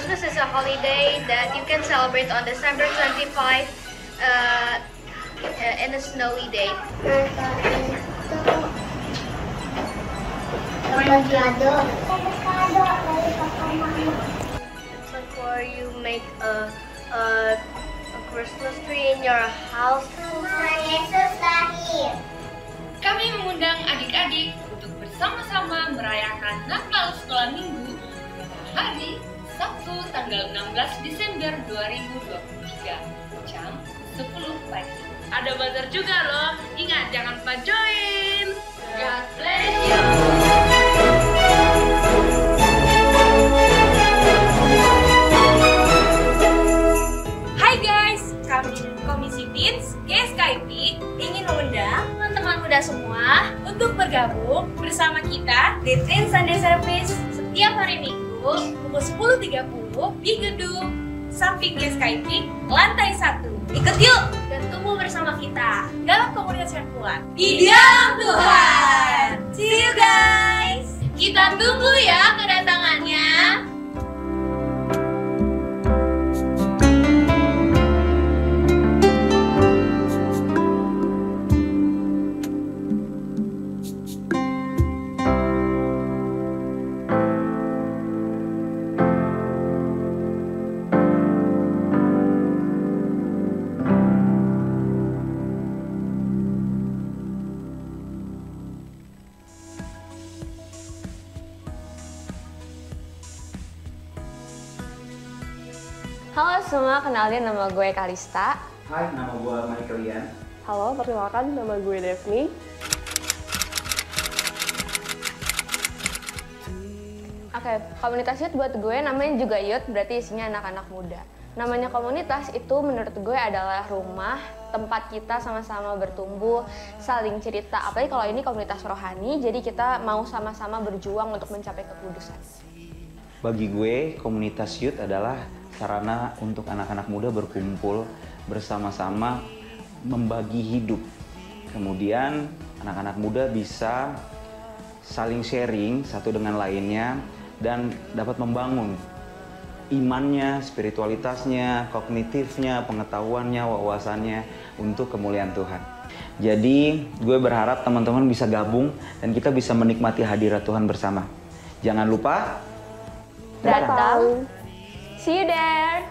Christmas is a holiday that you can celebrate on December 25 in a snowy day. It's like where you make a Christmas tree in your house. Yesus lahir. Kami mengundang adik-adik untuk bersama-sama merayakan Natal Sekolah Minggu pada hari Sabtu tanggal 16 Desember 2023 jam 10 pagi. Ada bazar juga loh, ingat jangan lupa join. God bless you. Hai guys, kami Komisi Teens GSKIP ingin mengundang teman-teman muda semua untuk bergabung bersama kita di Teen Sunday Service setiap hari Minggu pukul 10.30 di gedung samping GSKIP lantai 1. Ikut yuk dan tumbuh bersama kita dalam komunitas yang kuat di dalam Tuhan. See you guys. Kita tunggu ya kedatangannya. Halo semua, kenalin nama gue Kalista. Hai, nama gue Michaelian. Halo, perkenalkan nama gue Devni. Oke, komunitas youth buat gue namanya juga youth, berarti isinya anak-anak muda. Namanya komunitas itu menurut gue adalah rumah, tempat kita sama-sama bertumbuh, saling cerita. Apalagi kalau ini komunitas rohani, jadi kita mau sama-sama berjuang untuk mencapai kekudusan. Bagi gue, komunitas youth adalah sarana untuk anak-anak muda berkumpul bersama-sama membagi hidup. Kemudian anak-anak muda bisa saling sharing satu dengan lainnya dan dapat membangun imannya, spiritualitasnya, kognitifnya, pengetahuannya, wawasannya untuk kemuliaan Tuhan. Jadi gue berharap teman-teman bisa gabung dan kita bisa menikmati hadirat Tuhan bersama. Jangan lupa Datang. See you there!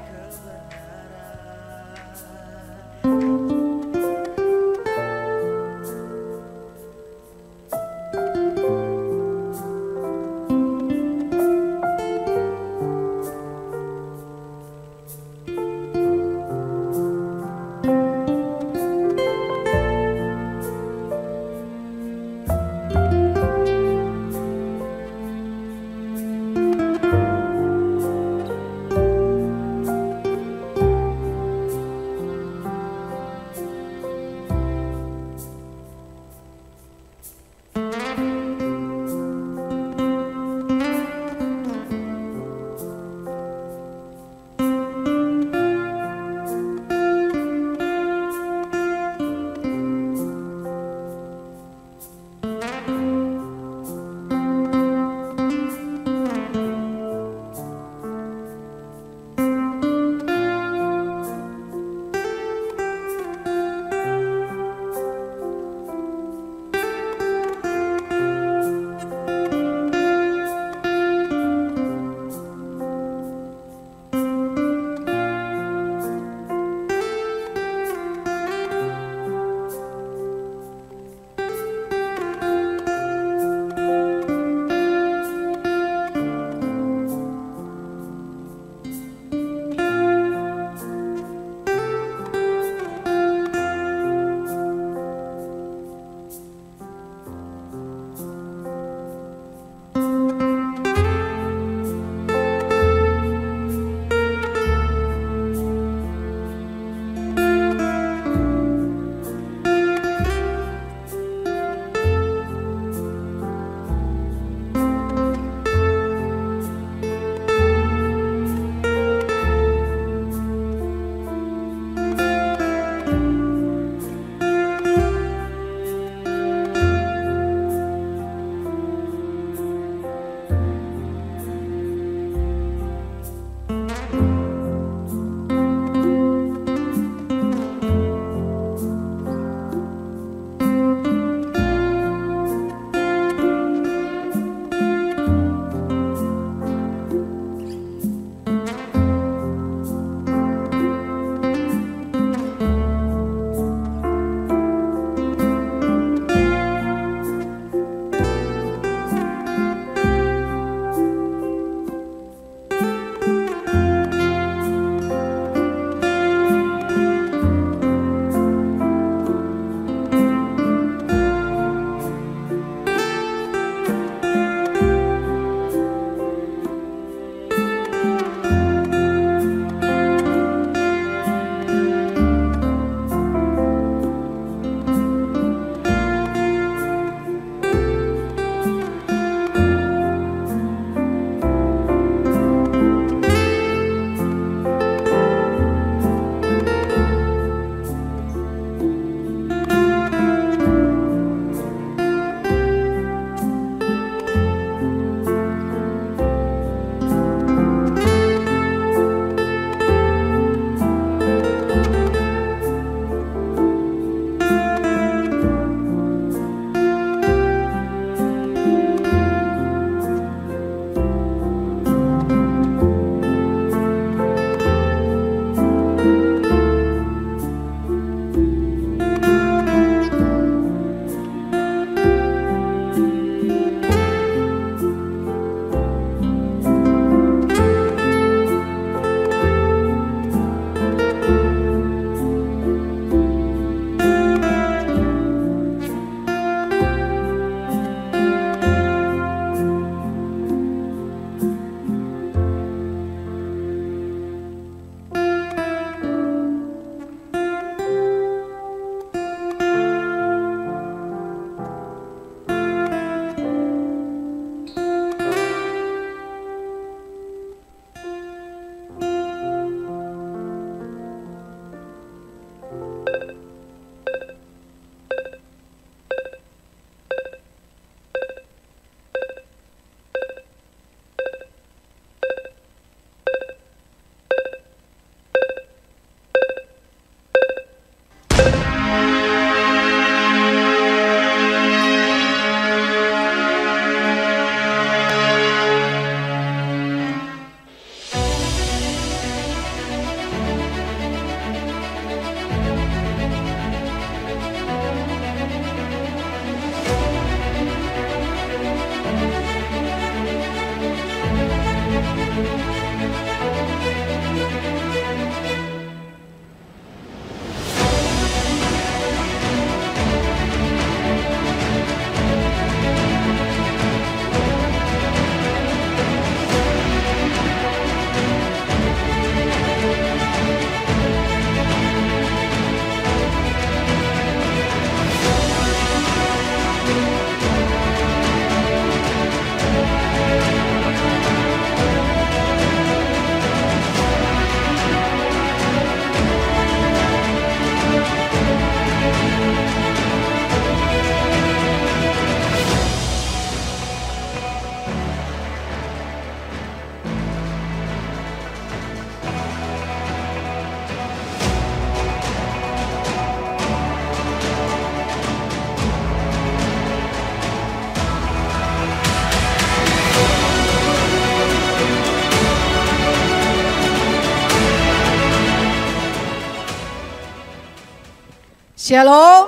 Shalom.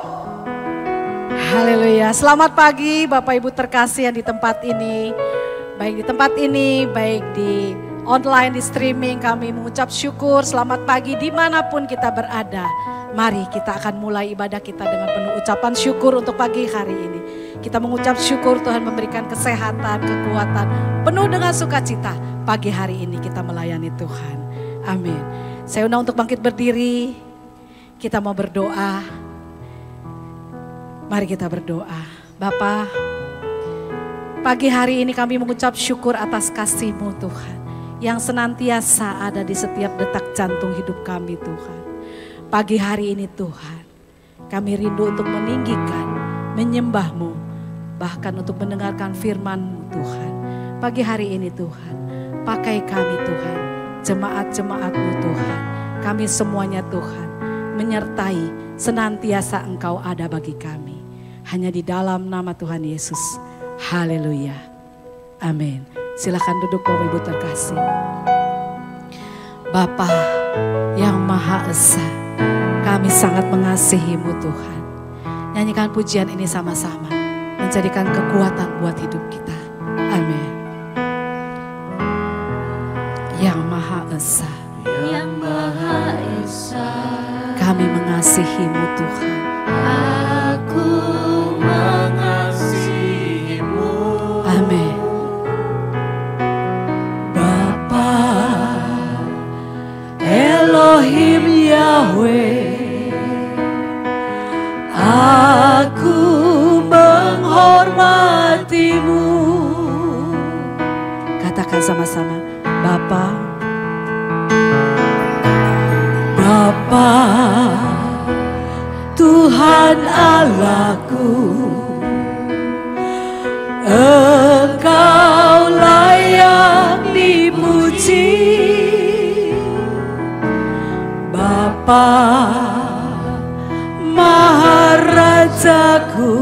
Haleluya. Selamat pagi Bapak Ibu terkasih yang di tempat ini. Baik di tempat ini, baik di online, di streaming, kami mengucap syukur. Selamat pagi dimanapun kita berada. Mari kita akan mulai ibadah kita dengan penuh ucapan syukur untuk pagi hari ini. Kita mengucap syukur Tuhan memberikan kesehatan, kekuatan, penuh dengan sukacita. Pagi hari ini kita melayani Tuhan. Amin. Saya undang untuk bangkit berdiri. Kita mau berdoa. Mari kita berdoa. Bapa, pagi hari ini kami mengucap syukur atas kasih-Mu Tuhan, yang senantiasa ada di setiap detak jantung hidup kami Tuhan. Pagi hari ini Tuhan, kami rindu untuk meninggikan, menyembah-Mu, bahkan untuk mendengarkan firman-Mu Tuhan. Pagi hari ini Tuhan, pakai kami Tuhan, jemaat-jemaat-Mu Tuhan, kami semuanya Tuhan, menyertai senantiasa Engkau ada bagi kami. Hanya di dalam nama Tuhan Yesus. Haleluya. Amin. Silakan duduk Bapak Ibu terkasih. Bapa yang Maha Esa, kami sangat mengasihi-Mu Tuhan. Nyanyikan pujian ini sama-sama, menjadikan kekuatan buat hidup kita. Amin. Yang Maha Esa, Yang Maha Esa, kami mengasihi-Mu Tuhan. aku mengasihi-Mu. Amin. Bapa Elohim Yahweh, aku menghormati-Mu. Katakan sama-sama, Bapa, Bapa Tuhan Allahku, Engkau layak dipuji. Bapa Maharajaku,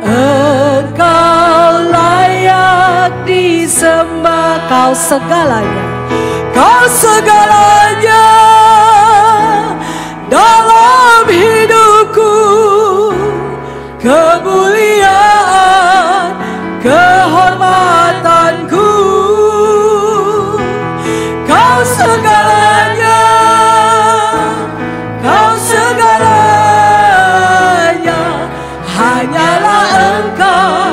Engkau layak disembah. Kau segalanya, Kau segalanya dalam hidupku, kemuliaan, kehormatanku. Kau segalanya, Kau segalanya, hanyalah Engkau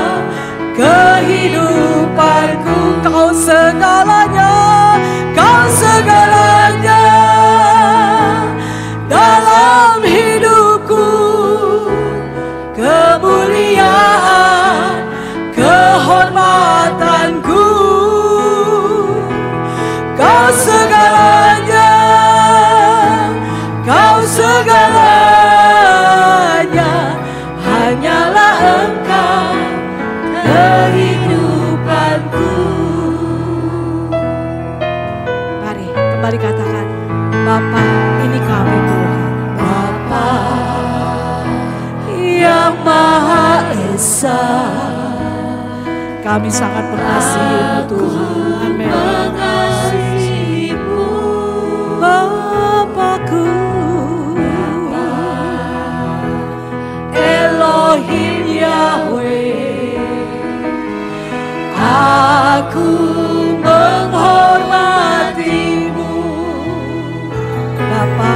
kehidupanku. Kau segalanya, Kau segalanya dalam hidupku, kemuliaan, kehormatanku. Kau segalanya, Kau segalanya, hanyalah Engkau kehidupanku. Mari kembali katakan, Bapa, ini kami Tuhan. Bapa yang Maha Esa, kami sangat mengasihi-Mu Tuhan. Amin. Bapakku, Elohim Yahweh, aku menghormati-Mu. Bapa,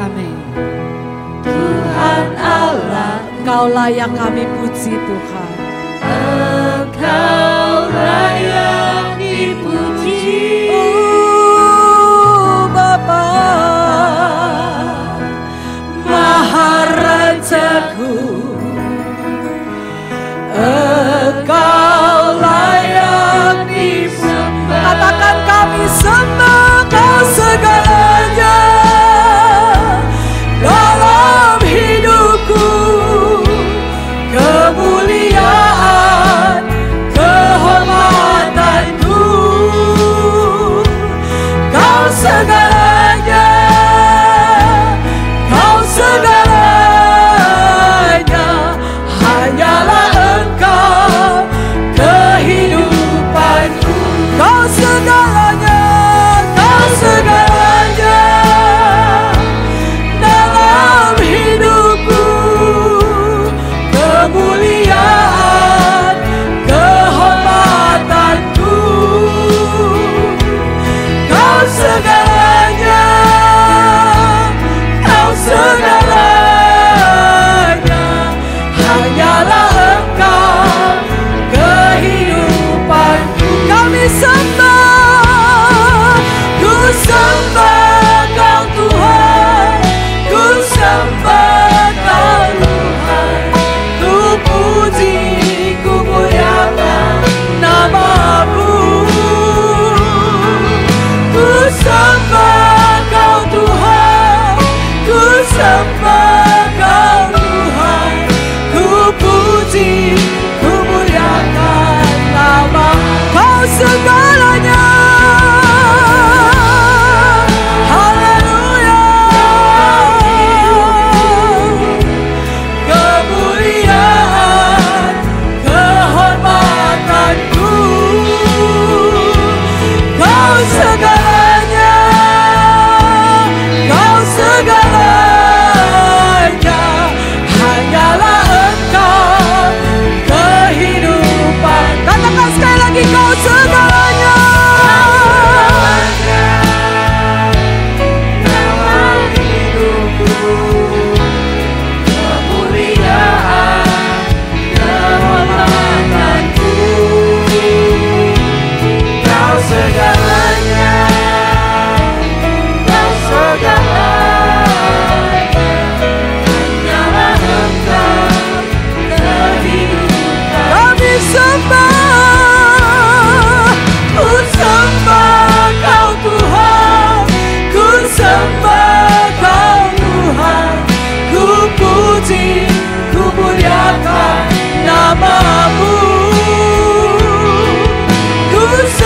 amin. Tuhan Allah, Engkau layak kami puji Tuhan. Engkau layak dipuji. Bapa Maharajaku, Engkau layak disembah. Katakan, kami sembah Kau segalanya dalam hidupku, kemuliaan,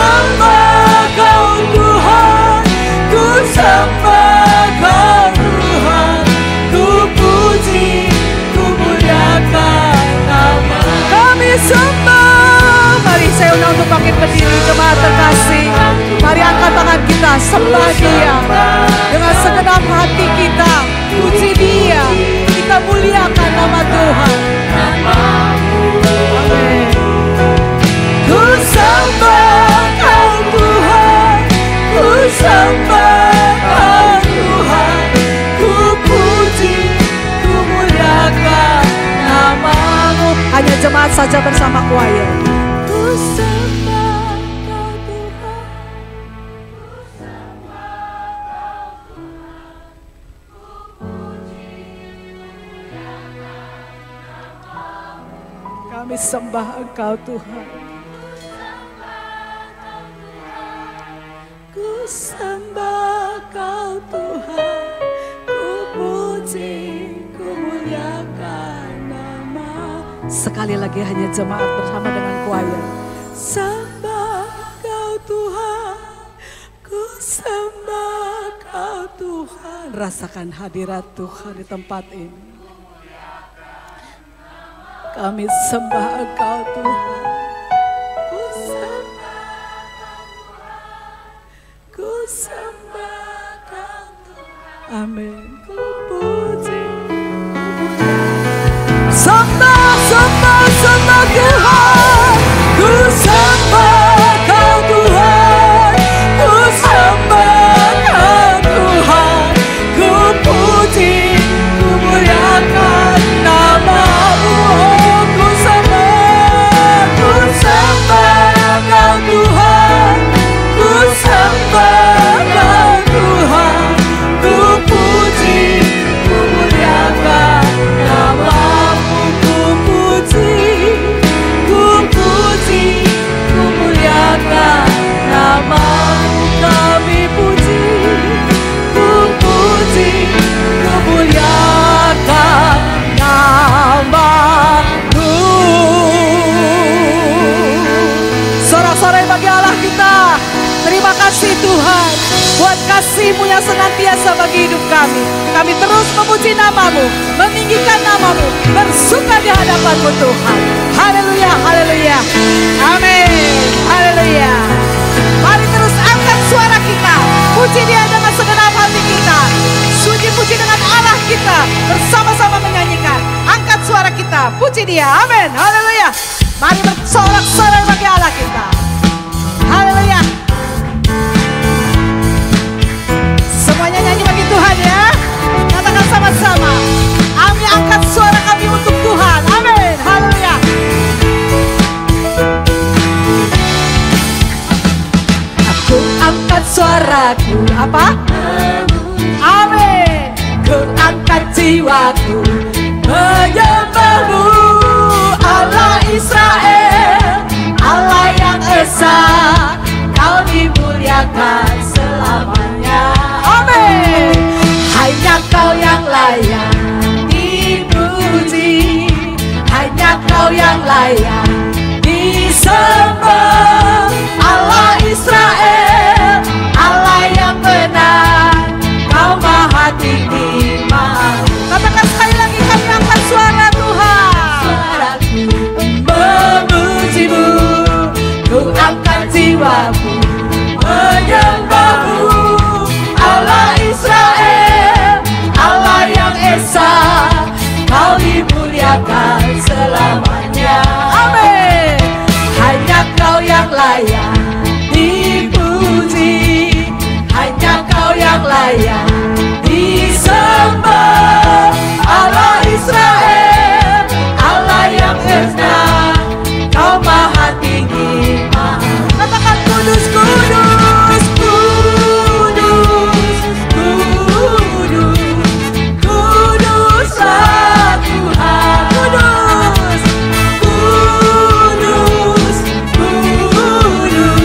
sembah Kau Tuhan, ku sembah Kau Tuhan, ku puji, ku muliakan nama. Kami sembah. Mari saya undang untuk bangkit berdiri, jemaat terkasih. Mari angkat tangan kita, sembah Dia dengan segenap hati kita, puji Dia, kita muliakan nama Tuhan. Amin. Ku sembah Kau Tuhan, ku sembah Kau Tuhan, ku puji, ku muliakan nama-Mu. Hanya jemaat saja bersama choir. Ku sembah Kau Tuhan, ku sembah Kau Tuhan, ku puji, ku muliakan nama-Mu. Kami sembah Engkau Tuhan. Ku sembah Kau Tuhan, ku puji, ku muliakan nama. Sekali lagi hanya jemaat bersama dengan choir. Sembah Kau Tuhan, ku sembah Kau Tuhan. Rasakan hadirat Tuhan di tempat ini. Kami sembah Engkau Tuhan, ku sembah Kau Tuhan, ku sembah Kau Tuhan. Amin. Ku puji, ku muliakan. Sembah, sembah, sembah Tuhan, ku sembah Kau Tuhan, ku sembah Kau Tuhan, ku puji, ku muliakan nama-Mu. Ku sembah Kau Tuhan, ku sembah Kau Tuhan, ku puji, ku muliakan nama-Mu. Ku puji, ku puji, ku muliakan nama-Mu. Kami puji, ku puji, ku muliakan nama-Mu. Sorak-sorai bagi Allah kita. Terima kasih Tuhan buat kasih-Mu yang senantiasa bagi hidup kami. Kami terus memuji nama-Mu, meninggikan nama-Mu, bersuka di hadapan-Mu Tuhan. Haleluya, haleluya. Amin, haleluya. Mari terus angkat suara kita, puji Dia dengan segenap hati kita. Puji dengan Allah kita, bersama-sama menyanyikan. Angkat suara kita, puji Dia. Amin, haleluya. Mari bersorak-sorai bagi Allah kita. Haleluya. Semuanya nyanyi bagi Tuhan ya. Katakan sama-sama. Kami angkat suara kami untuk Tuhan. Amin. Haleluya. Aku angkat suaraku. Apa? Amin. Ku angkat jiwaku menyembah-Mu, Allah Israel, Allah yang esa. Kau dimuliakan selamanya. Amin. Hanya Kau yang layak dipuji, hanya Kau yang layak disembah. Allah Israel, Allah yang benar, Kau maha tinggi, maha. Katakan sekali lagi, kami angkat suara Tuhan. Suaraku memuji-Mu, ku angkat jiwaku menyembah-Mu, Allah Israel, Allah yang esa. Kau dimuliakan selamanya. Amin. Hanya Kau yang layak dipuji, hanya Kau yang layak disembah. Allah Israel, Allah yang benar, Kau maha tinggi, maha. Katakan kudus, kudus, kudus, kudus, kuduslah Tuhan. Kudus, kudus, kudus,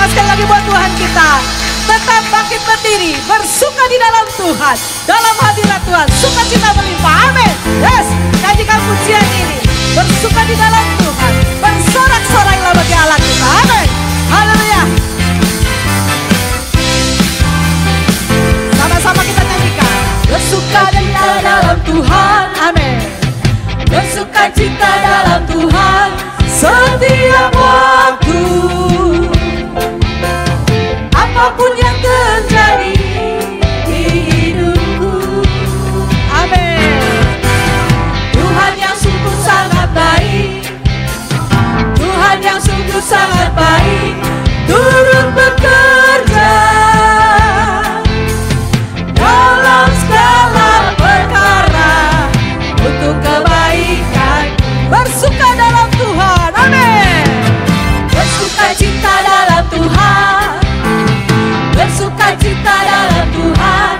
tangan sekali lagi buat Tuhan kita. Tetap bangkit berdiri, bersuka di dalam Tuhan, dalam hadirat Tuhan, sukacita melimpah. Amin. Yes, nyanyikan pujian ini. Bersuka di dalam Tuhan, bersorak-sorai bagi Allah kita. Amin. Haleluya. Sama-sama kita nyanyikan. Bersuka di dalam Tuhan. Amin. Bersuka cita dalam Tuhan setiap waktu. Apapun yang terjadi di hidupku. Amin. Tuhan yang sungguh sangat baik, Tuhan yang sungguh sangat baik, turut bekerja dalam segala perkara untuk kebaikan. Bersuka dalam Tuhan. Amin. Bersuka cinta dalam Tuhan, bersuka cita dalam Tuhan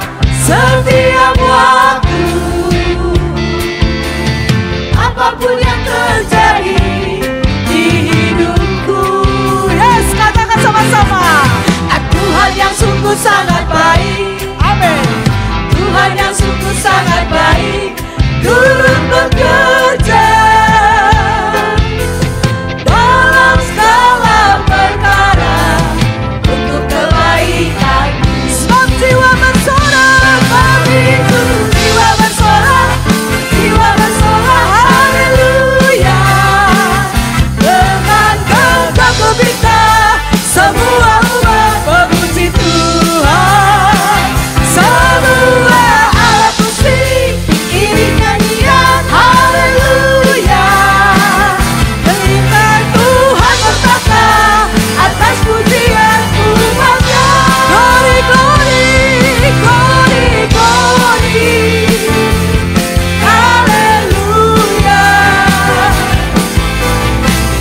setiap waktu. Apapun yang terjadi di hidupku. Yes, katakan sama-sama. Tuhan yang sungguh sangat baik. Amin. Tuhan yang sungguh sangat baik, turut bekerja dalam segala perkara untuk kebaikan. Sebab jiwa bersorak bagiku, jiwa bersorak, jiwa bersorak, haleluya. Dengan gegap gempita semua umat memuji Tuhan. Semua alat musik iring nyanyian, haleluya. Berikan Tuhan bertata atas pujian umatnya. Glory, glory, glory, glory, haleluya.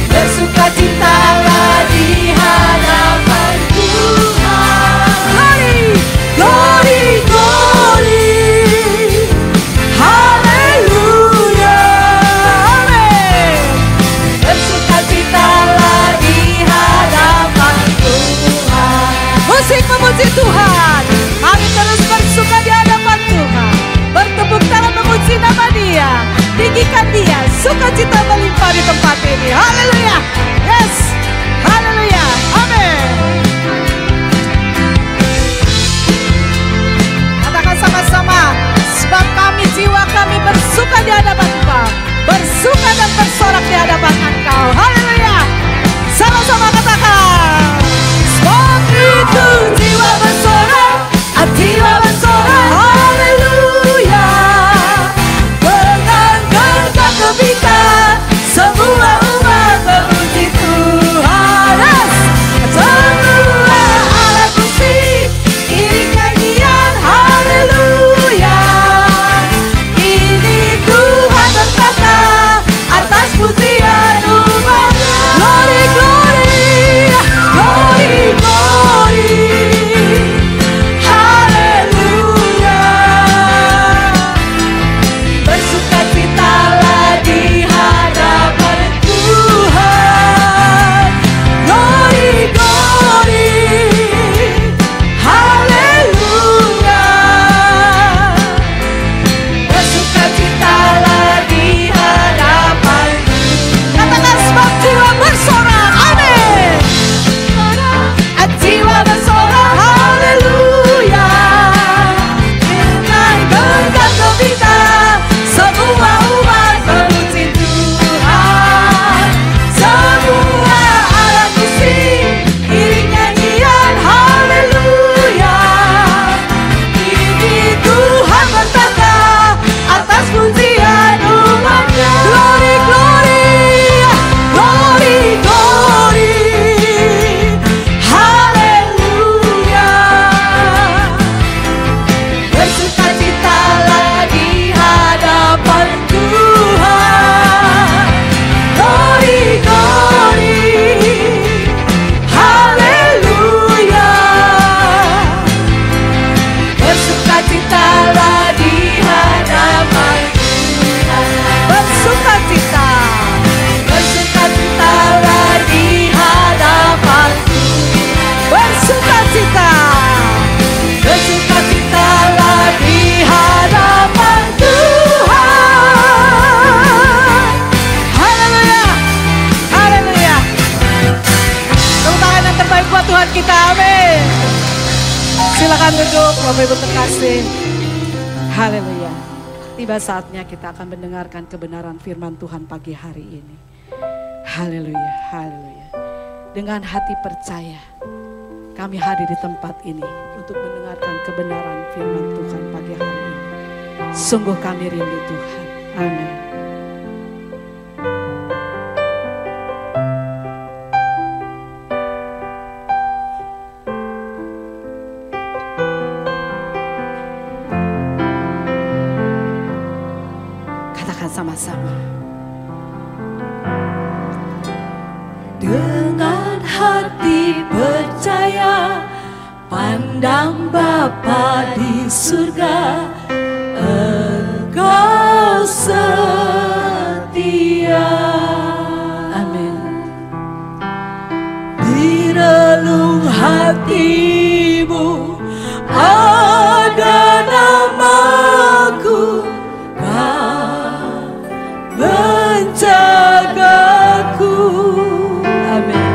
Bersuka citalah di hadapan Tuhan. Glory, glory, glory, haleluya. Amin. Bersuka citalah di hadapan Tuhan. Musik memuji Tuhan. Mari terus bersuka di hadapan Tuhan. Bertepuk tangan memuji nama Dia. Tinggikan Dia. Sukacita melimpah di tempat ini. Haleluya. Yes. Haleluya. Amin. Katakan sama-sama. Sebab kami, jiwa kami bersuka di hadapan Engkau. Bersuka dan bersorak di hadapan Engkau. Haleluya. Sama-sama katakan. Sebab itu jiwa bersorak, jiwa bersorak, haleluya. Dengan gegap gempita semua umat memuji Amin. Silakan duduk Bapak Ibu terkasih. Haleluya. Tiba saatnya kita akan mendengarkan kebenaran firman Tuhan pagi hari ini. Haleluya, haleluya. Dengan hati percaya kami hadir di tempat ini untuk mendengarkan kebenaran firman Tuhan pagi hari ini. Sungguh kami rindu Tuhan. Amin. Katakan sama-sama. Dengan hati percaya, pandang Bapa di surga, Engkau setia. Amin. Di relung hatimu ada namaku, Kau menjagaku. Amin.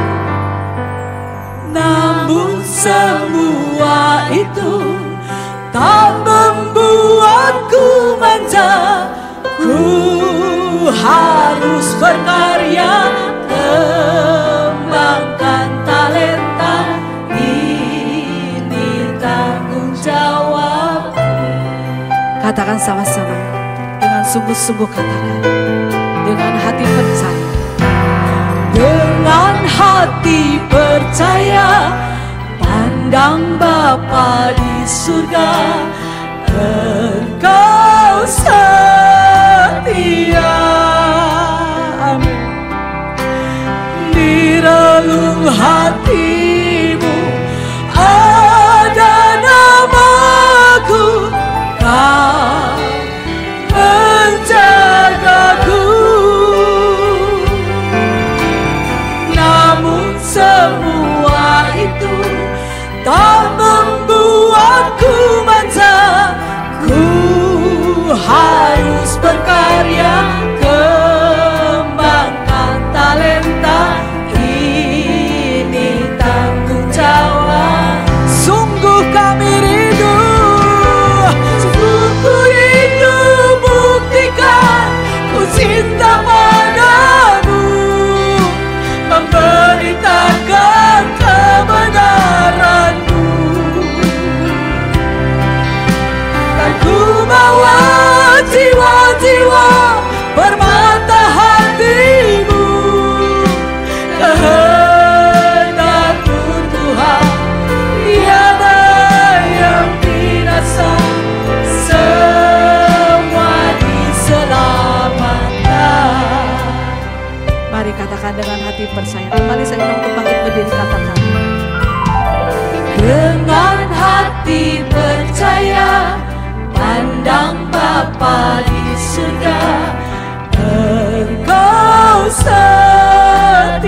Namun semua itu tak membuatku manja. Ku harus berkarya, kembangkan talenta. Ini tanggung jawabku. Katakan sama-sama, dengan sungguh-sungguh katakan, dengan hati percaya. Dengan hati percaya, pandang Bapa di surga, Engkau setia. Amin. Di relung hatimu ada namaku, Kau menjagaku. Namun semua itu tak membuatku manja. Ku harus berkarya, kembangkan talenta. Ini tanggung jawab. Sungguh kami rindu, sungguh ku rindu buktikan ku cinta padamu, memberitakan kebenaranmu. Dan ku bawa jiwa-jiwa bermata hatimu, kehendakmu Tuhan, tiada yang binasa, semua diselamatkan. Mari katakan dengan hati percaya. Kembali saya undang untuk bangkit berdiri, katakan. Dengan hati percaya, pandang Bapa di surga, Engkau setia.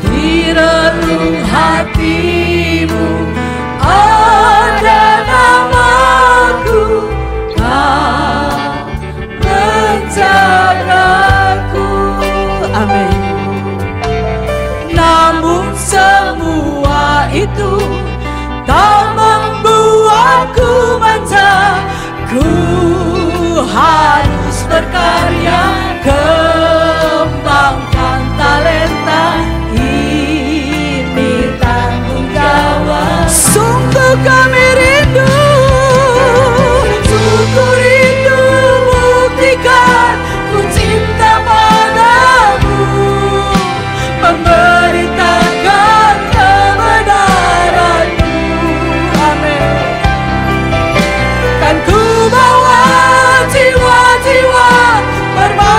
Di relung hatimu ada namaku, Kau menjagaku. Amin. Namun semua itu tak membuatku manja. Ku harus berkarya, kembangkan talenta. Ini tanggung jawab. Sungguh kami rindu, sungguh rindu buktikan ku cinta padamu, memberitakan kebenaranmu. Amin. Kan ku bawa jiwa-jiwa bermata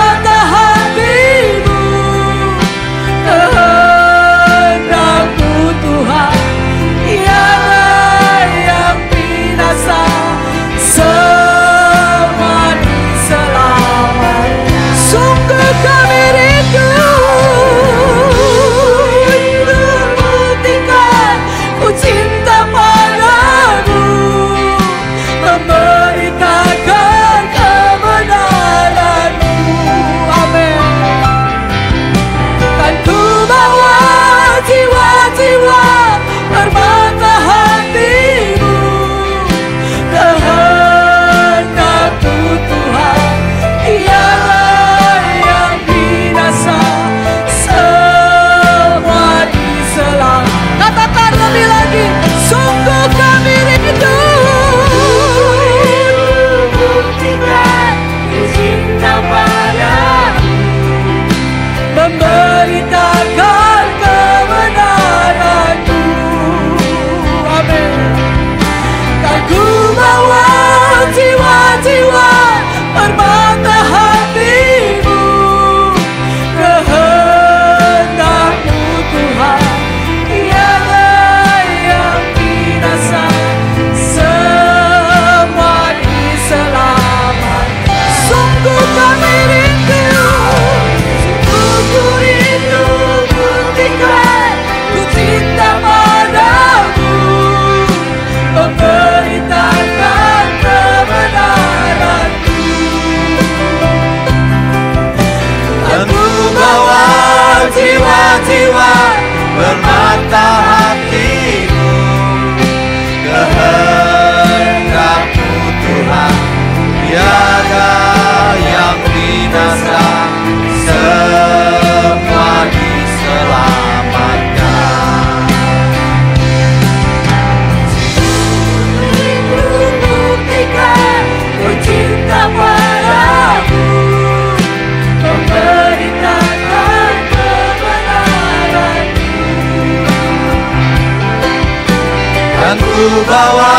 bawa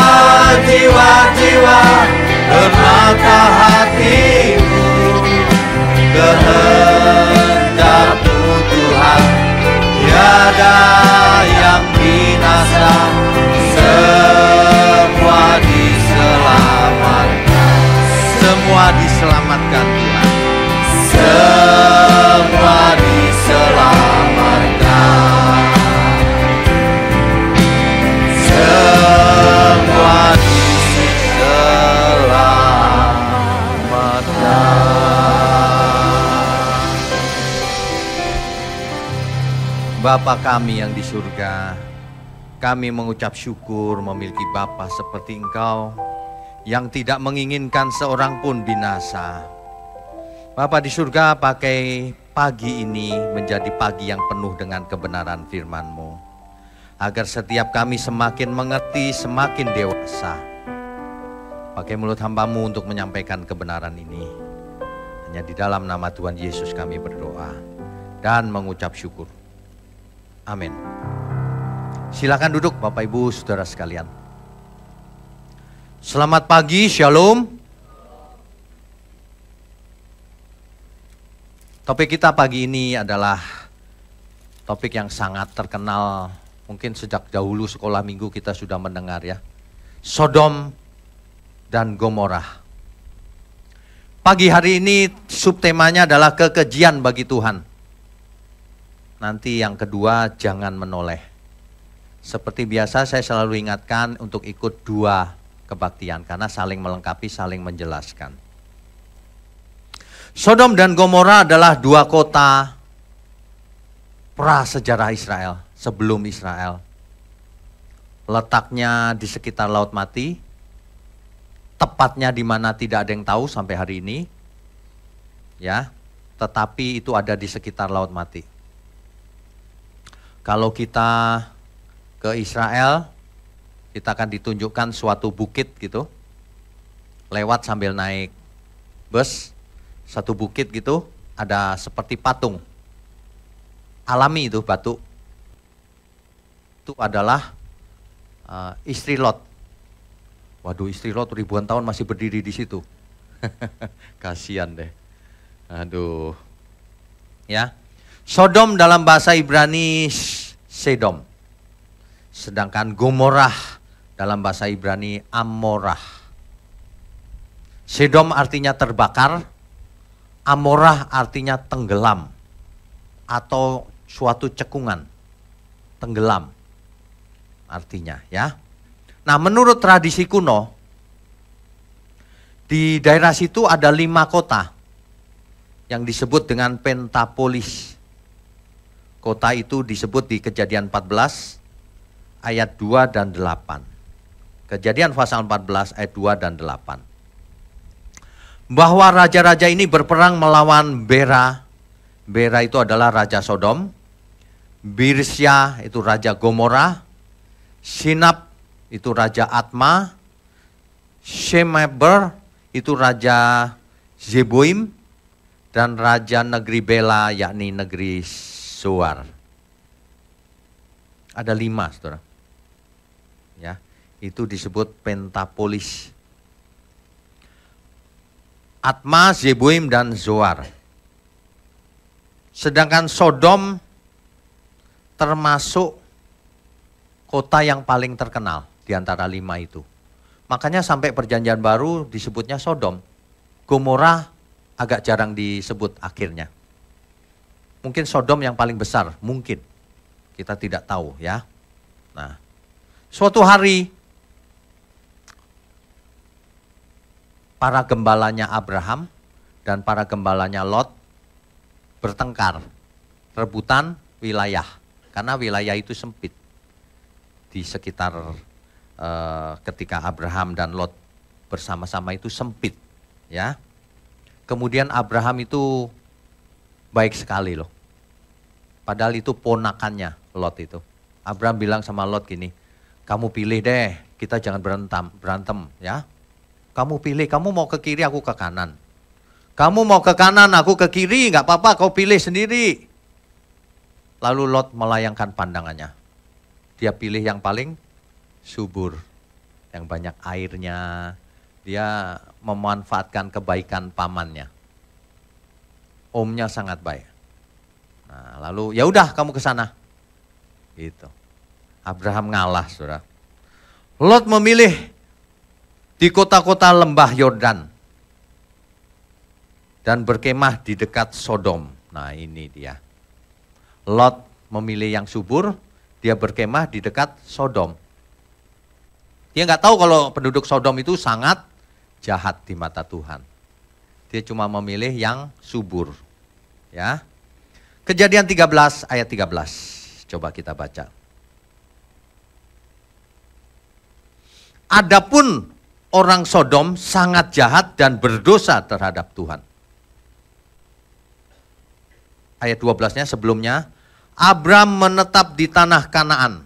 jiwa-jiwa renata hatimu, kehendakmu Tuhan, tiada yang binasa, semua diselamatkan, semua diselamatkan Tuhan, semua diselamatkan, semua diselamatkan. Bapa kami yang di surga, kami mengucap syukur memiliki Bapa seperti Engkau yang tidak menginginkan seorang pun binasa. Bapa di surga, pakai pagi ini menjadi pagi yang penuh dengan kebenaran firman-Mu, agar setiap kami semakin mengerti, semakin dewasa. Pakai mulut hamba-Mu untuk menyampaikan kebenaran ini. Hanya di dalam nama Tuhan Yesus kami berdoa dan mengucap syukur. Amin. Silakan duduk Bapak Ibu Saudara sekalian. Selamat pagi, Shalom. Topik kita pagi ini adalah topik yang sangat terkenal. Mungkin sejak dahulu sekolah minggu kita sudah mendengar ya. Sodom dan Gomora. Pagi hari ini subtemanya adalah kekejian bagi Tuhan. Nanti yang kedua, jangan menoleh. Seperti biasa saya selalu ingatkan untuk ikut dua kebaktian karena saling melengkapi, saling menjelaskan. Sodom dan Gomora adalah dua kota prasejarah Israel, sebelum Israel. Letaknya di sekitar Laut Mati, tepatnya di mana tidak ada yang tahu sampai hari ini. Ya, tetapi itu ada di sekitar Laut Mati. Kalau kita ke Israel, kita akan ditunjukkan suatu bukit gitu. Lewat sambil naik bus, satu bukit gitu, ada seperti patung. Alami itu batu. Itu adalah istri Lot. Waduh, istri Lot ribuan tahun masih berdiri di situ. Kasihan deh. Aduh. Ya. Sodom dalam bahasa Ibrani Sedom. Sedangkan Gomorrah dalam bahasa Ibrani Amorah. Sedom artinya terbakar, Amorah artinya tenggelam atau suatu cekungan. Tenggelam artinya ya. Nah, menurut tradisi kuno di daerah situ ada 5 kota yang disebut dengan Pentapolis. Kota itu disebut di Kejadian 14 ayat 2 dan 8. Kejadian pasal 14 ayat 2 dan 8. Bahwa raja-raja ini berperang melawan Bera. Bera itu adalah Raja Sodom. Birsya itu Raja Gomora. Sinab itu Raja Atma. Shemeber itu Raja Zeboim. Dan Raja negeri Bela yakni negeri Zoar. Ada 5 saudara. Ya, itu disebut Pentapolis. Atma, Zeboim, dan Zoar. Sedangkan Sodom termasuk kota yang paling terkenal di antara 5 itu. Makanya sampai perjanjian baru disebutnya Sodom. Gomora agak jarang disebut akhirnya. Mungkin Sodom yang paling besar, mungkin. Kita tidak tahu ya. Nah, suatu hari para gembalanya Abraham dan para gembalanya Lot bertengkar, rebutan wilayah. Karena wilayah itu sempit. Di sekitar ketika Abraham dan Lot bersama-sama itu sempit. Ya. Kemudian Abraham itu baik sekali loh. Padahal itu ponakannya Lot itu. Abraham bilang sama Lot gini, kamu pilih deh, kita jangan berantem ya. Kamu pilih, kamu mau ke kiri aku ke kanan. Kamu mau ke kanan aku ke kiri, gak apa-apa kau pilih sendiri. Lalu Lot melayangkan pandangannya. Dia pilih yang paling subur. yang banyak airnya. Dia memanfaatkan kebaikan pamannya. Omnya sangat baik. Nah, lalu ya udah kamu ke sana. Gitu. Abraham ngalah, Saudara. Lot memilih di kota-kota lembah Yordan dan berkemah di dekat Sodom. Nah, ini dia. Lot memilih yang subur, dia berkemah di dekat Sodom. Dia nggak tahu kalau penduduk Sodom itu sangat jahat di mata Tuhan. Dia cuma memilih yang subur. Ya. Kejadian 13 ayat 13. Coba kita baca. Adapun orang Sodom sangat jahat dan berdosa terhadap Tuhan. Ayat 12-nya sebelumnya, Abram menetap di tanah Kanaan,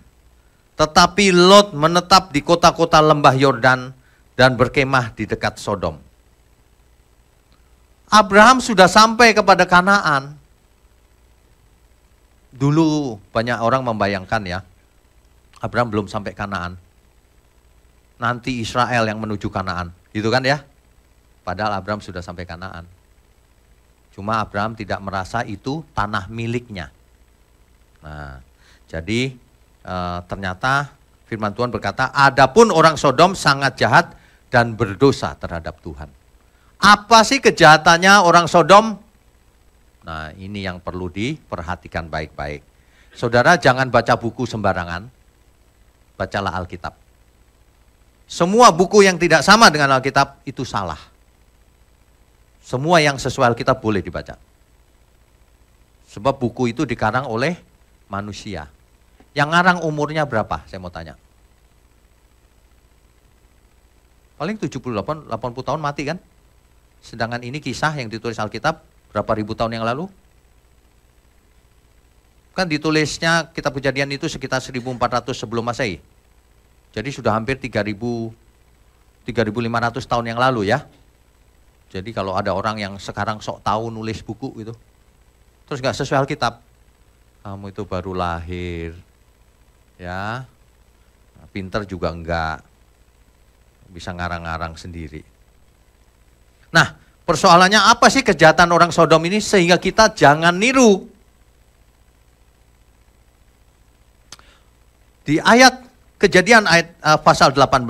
tetapi Lot menetap di kota-kota lembah Yordan dan berkemah di dekat Sodom. Abraham sudah sampai kepada Kanaan. Dulu banyak orang membayangkan ya, Abraham belum sampai Kanaan. Nanti Israel yang menuju Kanaan, gitu kan ya? Padahal Abraham sudah sampai Kanaan. Cuma Abraham tidak merasa itu tanah miliknya. Nah, jadi ternyata firman Tuhan berkata, adapun orang Sodom sangat jahat dan berdosa terhadap Tuhan. Apa sih kejahatannya orang Sodom? Nah, ini yang perlu diperhatikan baik-baik. Saudara jangan baca buku sembarangan, bacalah Alkitab. Semua buku yang tidak sama dengan Alkitab itu salah. Semua yang sesuai Alkitab boleh dibaca. Sebab buku itu dikarang oleh manusia. Yang ngarang umurnya berapa? Saya mau tanya. Paling 78, 80 tahun mati kan? Sedangkan ini kisah yang ditulis Alkitab berapa ribu tahun yang lalu? Kan ditulisnya kitab Kejadian itu sekitar 1400 sebelum Masehi. Jadi sudah hampir 3.500 tahun yang lalu ya. Jadi kalau ada orang yang sekarang sok tahu nulis buku gitu, terus gak sesuai Alkitab, kamu itu baru lahir, ya, pinter juga enggak, bisa ngarang-ngarang sendiri. Nah, persoalannya apa sih kejahatan orang Sodom ini sehingga kita jangan niru? Di ayat Kejadian ayat pasal 18,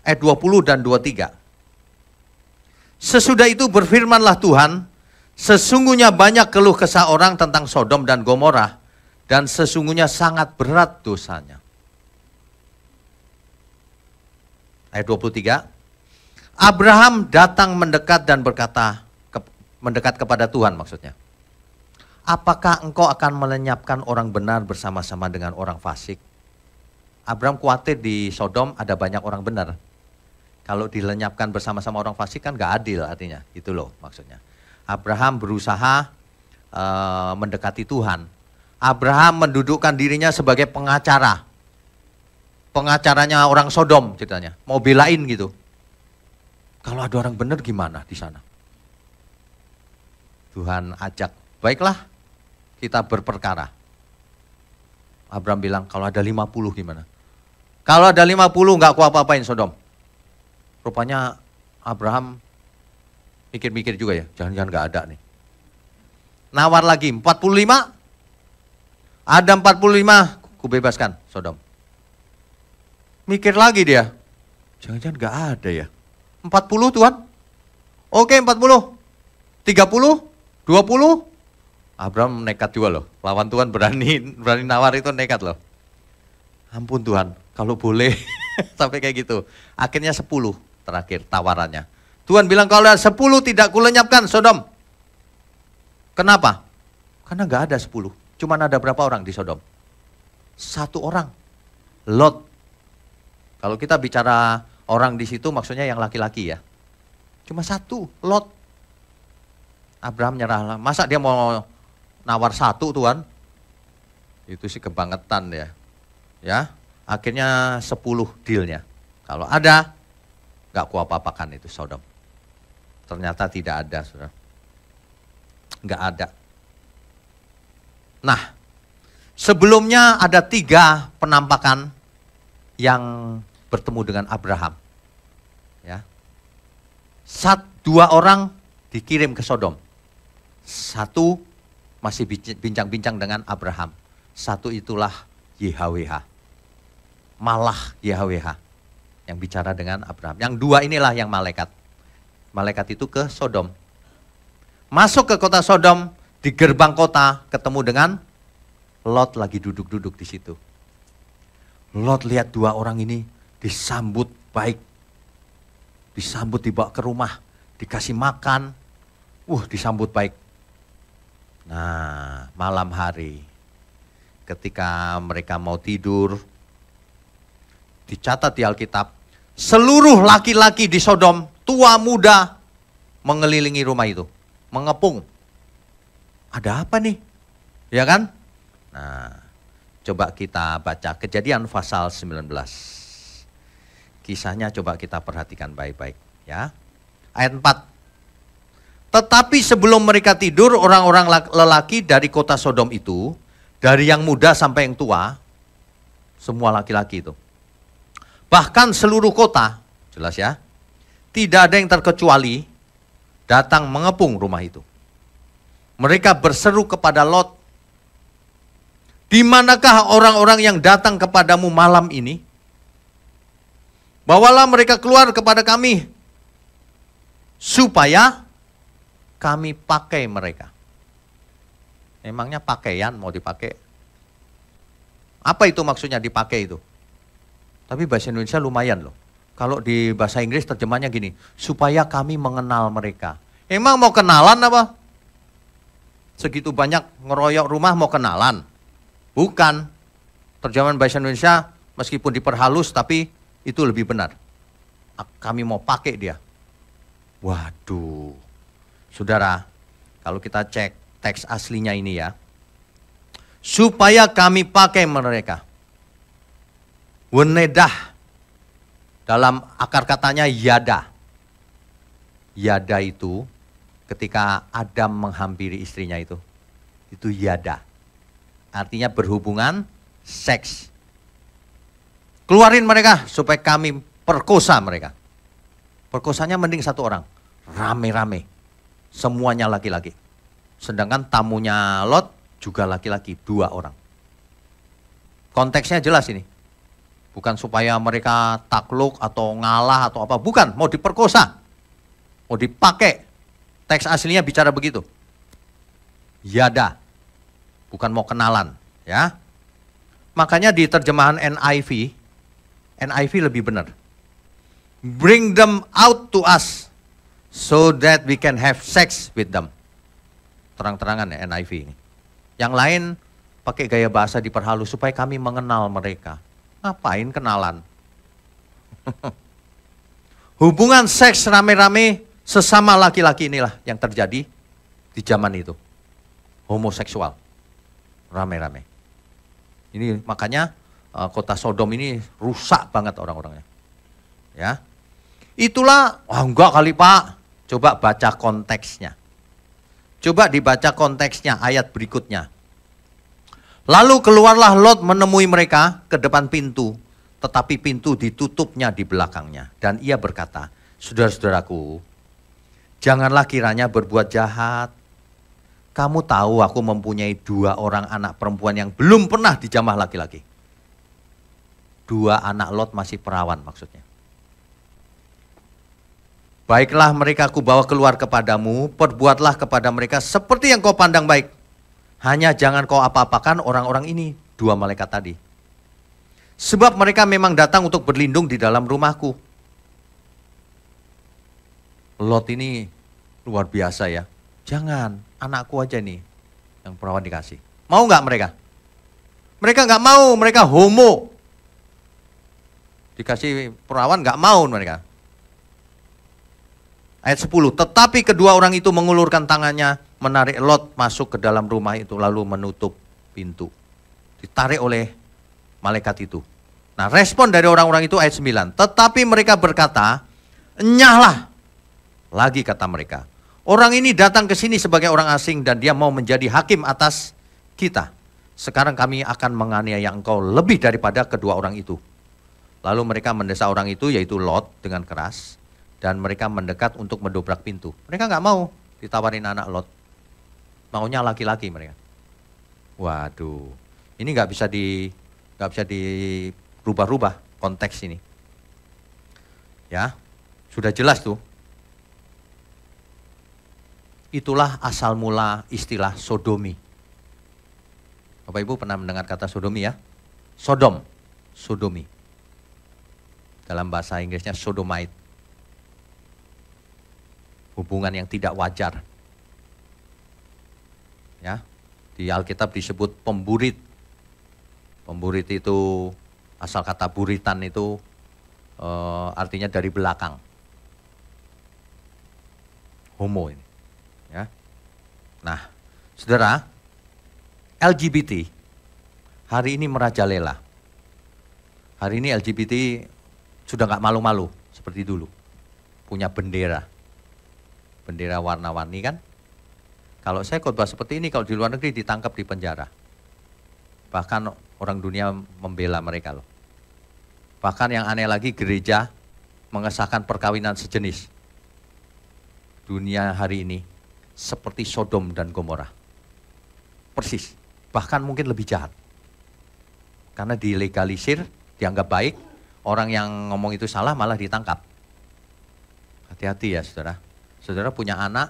ayat 20 dan 23. Sesudah itu berfirmanlah Tuhan, sesungguhnya banyak keluh kesah orang tentang Sodom dan Gomora, dan sesungguhnya sangat berat dosanya. Ayat 23, Abraham datang mendekat dan berkata, mendekat kepada Tuhan maksudnya. Apakah engkau akan melenyapkan orang benar bersama-sama dengan orang fasik? Abraham khawatir di Sodom ada banyak orang benar. Kalau dilenyapkan bersama-sama orang fasik kan gak adil artinya. Itu loh maksudnya. Abraham berusaha mendekati Tuhan. Abraham mendudukkan dirinya sebagai pengacara. Pengacaranya orang Sodom ceritanya. Mau belain gitu. Kalau ada orang benar gimana di sana? Tuhan ajak, baiklah kita berperkara. Abraham bilang, kalau ada 50 gimana? Kalau ada 50 nggak aku apa-apain Sodom. Rupanya Abraham mikir-mikir juga ya, jangan-jangan nggak ada nih. Nawar lagi, 45. Ada 45, ku bebaskan Sodom. Mikir lagi dia, jangan-jangan nggak ada ya. 40 Tuhan? Oke 40. 30? 20? Abraham nekat juga loh. Lawan Tuhan berani nawar itu nekat loh. Ampun Tuhan, kalau boleh sampai kayak gitu. Akhirnya 10 terakhir tawarannya. Tuhan bilang kalau ada 10 tidak kulenyapkan Sodom. Kenapa? Karena nggak ada 10. Cuman ada berapa orang di Sodom? 1 orang. Lot. Kalau kita bicara orang di situ maksudnya yang laki-laki ya. Cuma 1, Lot. Abraham nyerah. Masa dia mau nawar 1 Tuhan? Itu sih kebangetan ya. Ya, akhirnya 10 dealnya. Kalau ada, gak kuapa-apakan itu Sodom. Ternyata tidak ada, saudara. Gak ada. Nah, sebelumnya ada 3 penampakan yang bertemu dengan Abraham. Ya. Dua orang dikirim ke Sodom. Satu masih bincang-bincang dengan Abraham. Satu itulah YHWH. Malah YHWH yang bicara dengan Abraham. Yang dua inilah yang malaikat. Malaikat itu ke Sodom. Masuk ke kota Sodom, di gerbang kota ketemu dengan Lot lagi duduk-duduk di situ. Lot lihat dua orang ini disambut baik. Disambut, dibawa ke rumah, dikasih makan. Disambut baik. Nah, malam hari ketika mereka mau tidur, dicatat di Alkitab, seluruh laki-laki di Sodom, tua muda, mengelilingi rumah itu, mengepung. Ada apa nih? Ya kan? Nah, coba kita baca Kejadian pasal 19. Kisahnya coba kita perhatikan baik-baik, ya. Ayat 4. Tetapi sebelum mereka tidur, orang-orang lelaki dari kota Sodom itu, dari yang muda sampai yang tua, semua laki-laki itu. Bahkan seluruh kota, jelas ya, tidak ada yang terkecuali datang mengepung rumah itu. Mereka berseru kepada Lot, "Di manakah orang-orang yang datang kepadamu malam ini? Bawalah mereka keluar kepada kami, supaya kami pakai mereka." Emangnya pakaian mau dipakai? Apa itu maksudnya dipakai itu? Tapi bahasa Indonesia lumayan loh. Kalau di bahasa Inggris terjemahnya gini, supaya kami mengenal mereka. Emang mau kenalan apa? Segitu banyak ngeroyok rumah mau kenalan? Bukan. Terjemahan bahasa Indonesia meskipun diperhalus tapi itu lebih benar. Kami mau pakai dia. Waduh. Saudara, kalau kita cek teks aslinya ini ya. Supaya kami pakai mereka. Wenedah. Dalam akar katanya yada. Yada itu ketika Adam menghampiri istrinya itu yada. Artinya berhubungan seks. Keluarin mereka supaya kami perkosa mereka. Perkosanya mending satu orang. Rame-rame. Semuanya laki-laki. Sedangkan tamunya Lot juga laki-laki, 2 orang. Konteksnya jelas ini. Bukan supaya mereka takluk atau ngalah atau apa. Bukan, mau diperkosa. Mau dipakai. Teks aslinya bicara begitu. Yada. Bukan mau kenalan. Ya. Makanya di terjemahan NIV lebih benar. Bring them out to us so that we can have sex with them. Terang-terangan ya NIV ini. Yang lain pakai gaya bahasa diperhalus supaya kami mengenal mereka. Ngapain kenalan? Hubungan seks rame-rame sesama laki-laki inilah yang terjadi di zaman itu. Homoseksual. Rame-rame. Ini makanya kota Sodom ini rusak banget orang-orangnya. Ya. Itulah, enggak kali Pak. Coba baca konteksnya. Coba dibaca konteksnya ayat berikutnya. Lalu keluarlah Lot menemui mereka ke depan pintu, tetapi pintu ditutupnya di belakangnya. Dan ia berkata, saudara-saudaraku, janganlah kiranya berbuat jahat. Kamu tahu aku mempunyai 2 orang anak perempuan yang belum pernah dijamah laki-laki. 2 anak Lot masih perawan maksudnya. Baiklah mereka aku bawa keluar kepadamu, perbuatlah kepada mereka seperti yang kau pandang baik. Hanya jangan kau apa-apakan orang-orang ini, 2 malaikat tadi. Sebab mereka memang datang untuk berlindung di dalam rumahku. Lot ini luar biasa ya. Jangan, anakku aja nih yang perawan dikasih. Mau nggak mereka? Mereka nggak mau, mereka homo. Dikasih perawan nggak mau mereka. Ayat 10, tetapi kedua orang itu mengulurkan tangannya, menarik Lot masuk ke dalam rumah itu, lalu menutup pintu. Ditarik oleh malaikat itu. Nah respon dari orang-orang itu ayat 9, tetapi mereka berkata, enyahlah. Lagi kata mereka, orang ini datang ke sini sebagai orang asing dan dia mau menjadi hakim atas kita. Sekarang kami akan menganiaya engkau lebih daripada kedua orang itu. Lalu mereka mendesak orang itu, yaitu Lot, dengan keras. Dan mereka mendekat untuk mendobrak pintu. Mereka nggak mau ditawarin anak Lot. Maunya laki-laki mereka. Waduh, ini nggak bisa dirubah-rubah konteks ini. Ya, sudah jelas tuh. Itulah asal mula istilah sodomi. Bapak Ibu pernah mendengar kata sodomi ya? Sodom, sodomi. Dalam bahasa Inggrisnya sodomite. Hubungan yang tidak wajar. Ya, di Alkitab disebut pemburit. Pemburit itu asal kata buritan itu artinya dari belakang. Homo ini. Ya. Nah, saudara, LGBT hari ini merajalela. Hari ini LGBT sudah nggak malu-malu seperti dulu. Punya bendera. Bendera warna-warni kan. Kalau saya khotbah seperti ini, kalau di luar negeri ditangkap di penjara. Bahkan orang dunia membela mereka loh. Bahkan yang aneh lagi, gereja mengesahkan perkawinan sejenis. Dunia hari ini seperti Sodom dan Gomora. Persis, bahkan mungkin lebih jahat. Karena dilegalisir, dianggap baik, orang yang ngomong itu salah malah ditangkap. Hati-hati ya saudara. Saudara punya anak,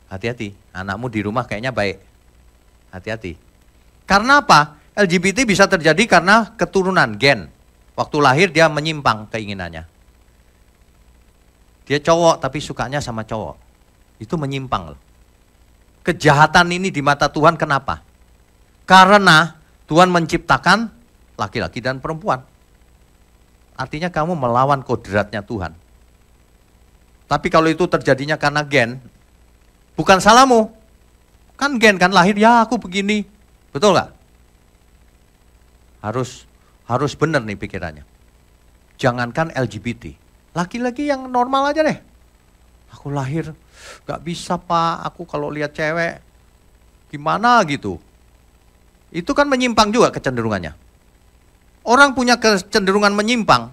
hati-hati. Anakmu di rumah kayaknya baik. Hati-hati. Karena apa? LGBT bisa terjadi karena keturunan, gen. Waktu lahir dia menyimpang keinginannya. Dia cowok tapi sukanya sama cowok. Itu menyimpang loh. Kejahatan ini di mata Tuhan kenapa? Karena Tuhan menciptakan laki-laki dan perempuan. Artinya kamu melawan kodratnya Tuhan. Tapi kalau itu terjadinya karena gen, bukan salahmu. Kan gen kan lahir, ya aku begini. Betul nggak? Harus benar nih pikirannya. Jangankan LGBT. Laki-laki yang normal aja deh. Aku lahir, gak bisa Pak, aku kalau lihat cewek, gimana gitu. Itu kan menyimpang juga kecenderungannya. Orang punya kecenderungan menyimpang.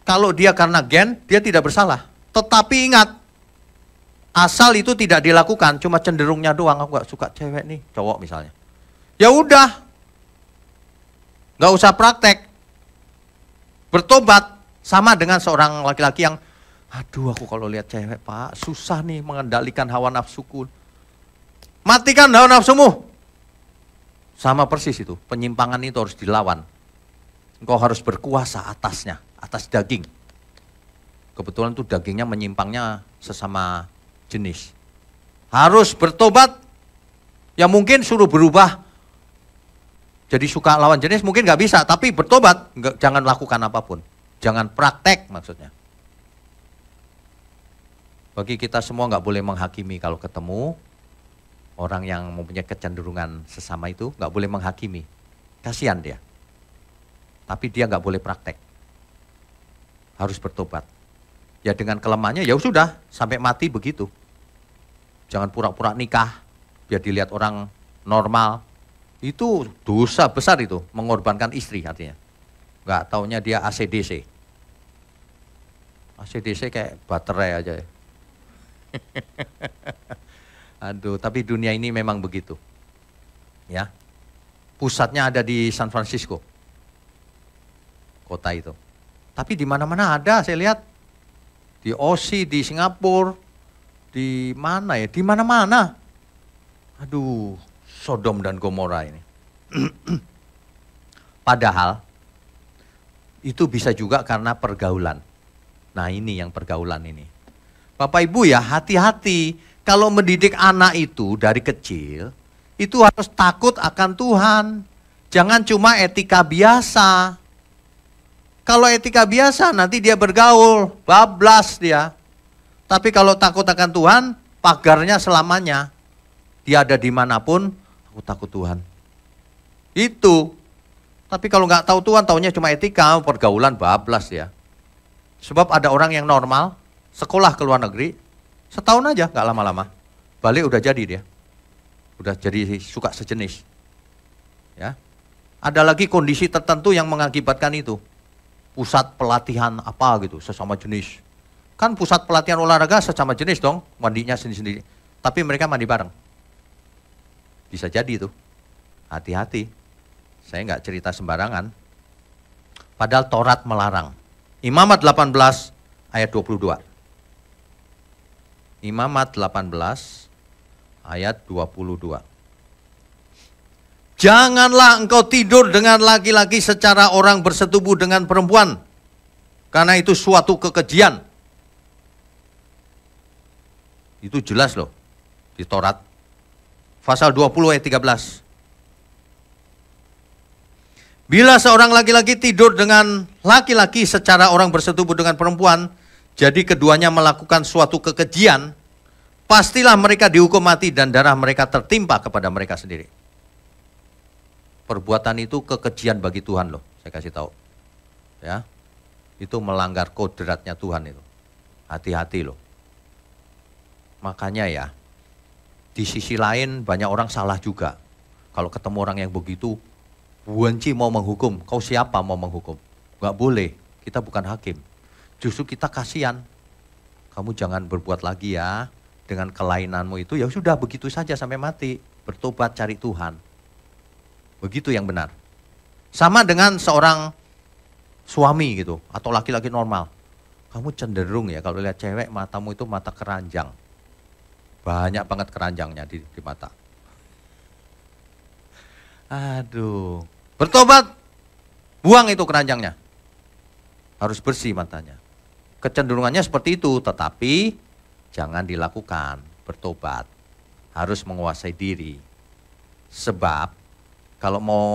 Kalau dia karena gen, dia tidak bersalah. Tetapi ingat, asal itu tidak dilakukan, cuma cenderungnya doang, aku gak suka cewek nih, cowok misalnya. Ya udah, gak usah praktek. Bertobat. Sama dengan seorang laki-laki yang, aduh aku kalau lihat cewek Pak, susah nih mengendalikan hawa nafsuku. Matikan hawa nafsumu. Sama persis itu, penyimpangan itu harus dilawan. Engkau harus berkuasa atasnya, atas daging. Kebetulan tuh dagingnya menyimpangnya sesama jenis. Harus bertobat. Ya mungkin suruh berubah. Jadi suka lawan jenis mungkin nggak bisa, tapi bertobat, jangan lakukan apapun. Jangan praktek maksudnya. Bagi kita semua nggak boleh menghakimi kalau ketemu orang yang mempunyai kecenderungan sesama itu, nggak boleh menghakimi. Kasihan dia. Tapi dia nggak boleh praktek. Harus bertobat. Ya dengan kelemahannya ya sudah sampai mati begitu. Jangan pura-pura nikah biar dilihat orang normal. Itu dosa besar itu, mengorbankan istri artinya. Nggak taunya dia ACDC. ACDC kayak baterai aja ya. Aduh, tapi dunia ini memang begitu. Ya. Pusatnya ada di San Francisco. Kota itu. Tapi di mana-mana ada, saya lihat. Di Aussie, di Singapura, di mana ya? Di mana-mana. Aduh, Sodom dan Gomora ini. Padahal itu bisa juga karena pergaulan. Nah ini yang pergaulan ini. Bapak Ibu ya hati-hati. Kalau mendidik anak itu dari kecil, itu harus takut akan Tuhan. Jangan cuma etika biasa. Kalau etika biasa nanti dia bergaul, bablas dia. Tapi kalau takut akan Tuhan, pagarnya selamanya. Dia ada dimanapun, aku takut Tuhan. Itu. Tapi kalau nggak tahu Tuhan, taunya cuma etika, pergaulan, bablas ya. Sebab ada orang yang normal, sekolah ke luar negeri, setahun aja, nggak lama-lama. Balik udah jadi dia. Udah jadi suka sejenis. Ya. Ada lagi kondisi tertentu yang mengakibatkan itu. pusat pelatihan apa gitu, sesama jenis. Kan pusat pelatihan olahraga sesama jenis dong, mandinya sendiri-sendiri. Tapi mereka mandi bareng. Bisa jadi tuh. Hati-hati. Saya nggak cerita sembarangan. Padahal Taurat melarang. Imamat 18 ayat 22. Imamat 18 ayat 22. Janganlah engkau tidur dengan laki-laki secara orang bersetubuh dengan perempuan. Karena itu suatu kekejian. Itu jelas loh di Taurat. Pasal 20 ayat 13. Bila seorang laki-laki tidur dengan laki-laki secara orang bersetubuh dengan perempuan, jadi keduanya melakukan suatu kekejian, pastilah mereka dihukum mati dan darah mereka tertimpa kepada mereka sendiri. Perbuatan itu kekejian bagi Tuhan loh, saya kasih tahu. Ya. Itu melanggar kodratnya Tuhan itu. Hati-hati loh. Makanya ya, di sisi lain banyak orang salah juga. Kalau ketemu orang yang begitu, benci mau menghukum, kau siapa mau menghukum? Gak boleh, kita bukan hakim. Justru kita kasihan. Kamu jangan berbuat lagi ya, dengan kelainanmu itu ya sudah begitu saja sampai mati. Bertobat cari Tuhan. Begitu yang benar. Sama dengan seorang suami gitu, atau laki-laki normal. Kamu cenderung ya kalau lihat cewek matamu itu mata keranjang. Banyak banget keranjangnya di mata. Aduh. Bertobat, buang itu keranjangnya. Harus bersih matanya. Kecenderungannya seperti itu, tetapi jangan dilakukan. Bertobat. Harus menguasai diri. Sebab kalau mau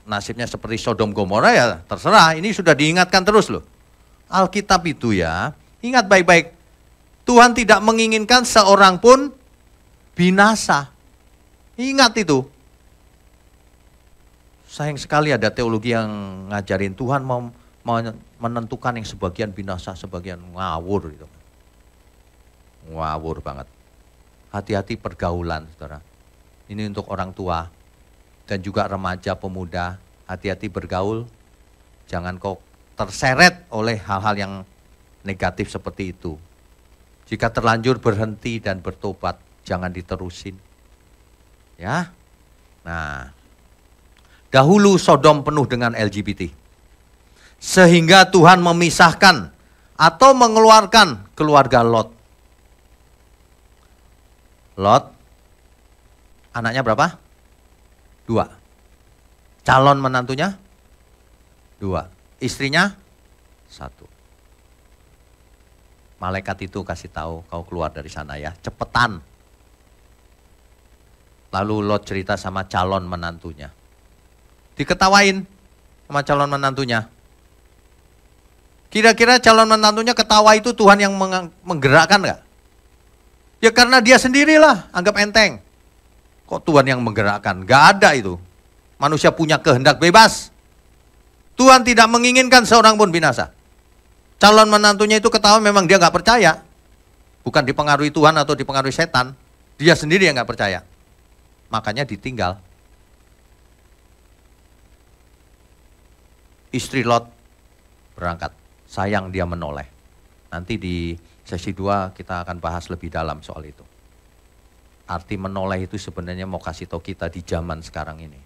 nasibnya seperti Sodom Gomora ya terserah, ini sudah diingatkan terus loh. Alkitab itu ya, ingat baik-baik. Tuhan tidak menginginkan seorang pun binasa. Ingat itu. Sayang sekali ada teologi yang ngajarin Tuhan mau menentukan yang sebagian binasa, sebagian ngawur gitu. Ngawur banget. Hati-hati pergaulan, saudara. Ini untuk orang tua. Dan juga remaja pemuda, hati-hati bergaul, jangan kau terseret oleh hal-hal yang negatif seperti itu. Jika terlanjur berhenti dan bertobat, jangan diterusin. Ya. Nah, dahulu Sodom penuh dengan LGBT. Sehingga Tuhan memisahkan atau mengeluarkan keluarga Lot. Lot, anaknya berapa? 2. Calon menantunya 2. Istrinya 1. Malaikat itu kasih tahu, kau keluar dari sana ya, cepetan. Lalu Lot cerita sama calon menantunya. Diketawain sama calon menantunya. Kira-kira calon menantunya ketawa itu Tuhan yang menggerakkan enggak? Ya karena dia sendirilah, anggap enteng. Kok Tuhan yang menggerakkan? Gak ada itu. Manusia punya kehendak bebas. Tuhan tidak menginginkan seorang pun binasa. Calon menantunya itu ketawa memang dia gak percaya. Bukan dipengaruhi Tuhan atau dipengaruhi setan. Dia sendiri yang gak percaya. Makanya ditinggal. Istri Lot berangkat. Sayang dia menoleh. Nanti di sesi 2 kita akan bahas lebih dalam soal itu. Arti menoleh itu sebenarnya mau kasih tahu kita di zaman sekarang ini.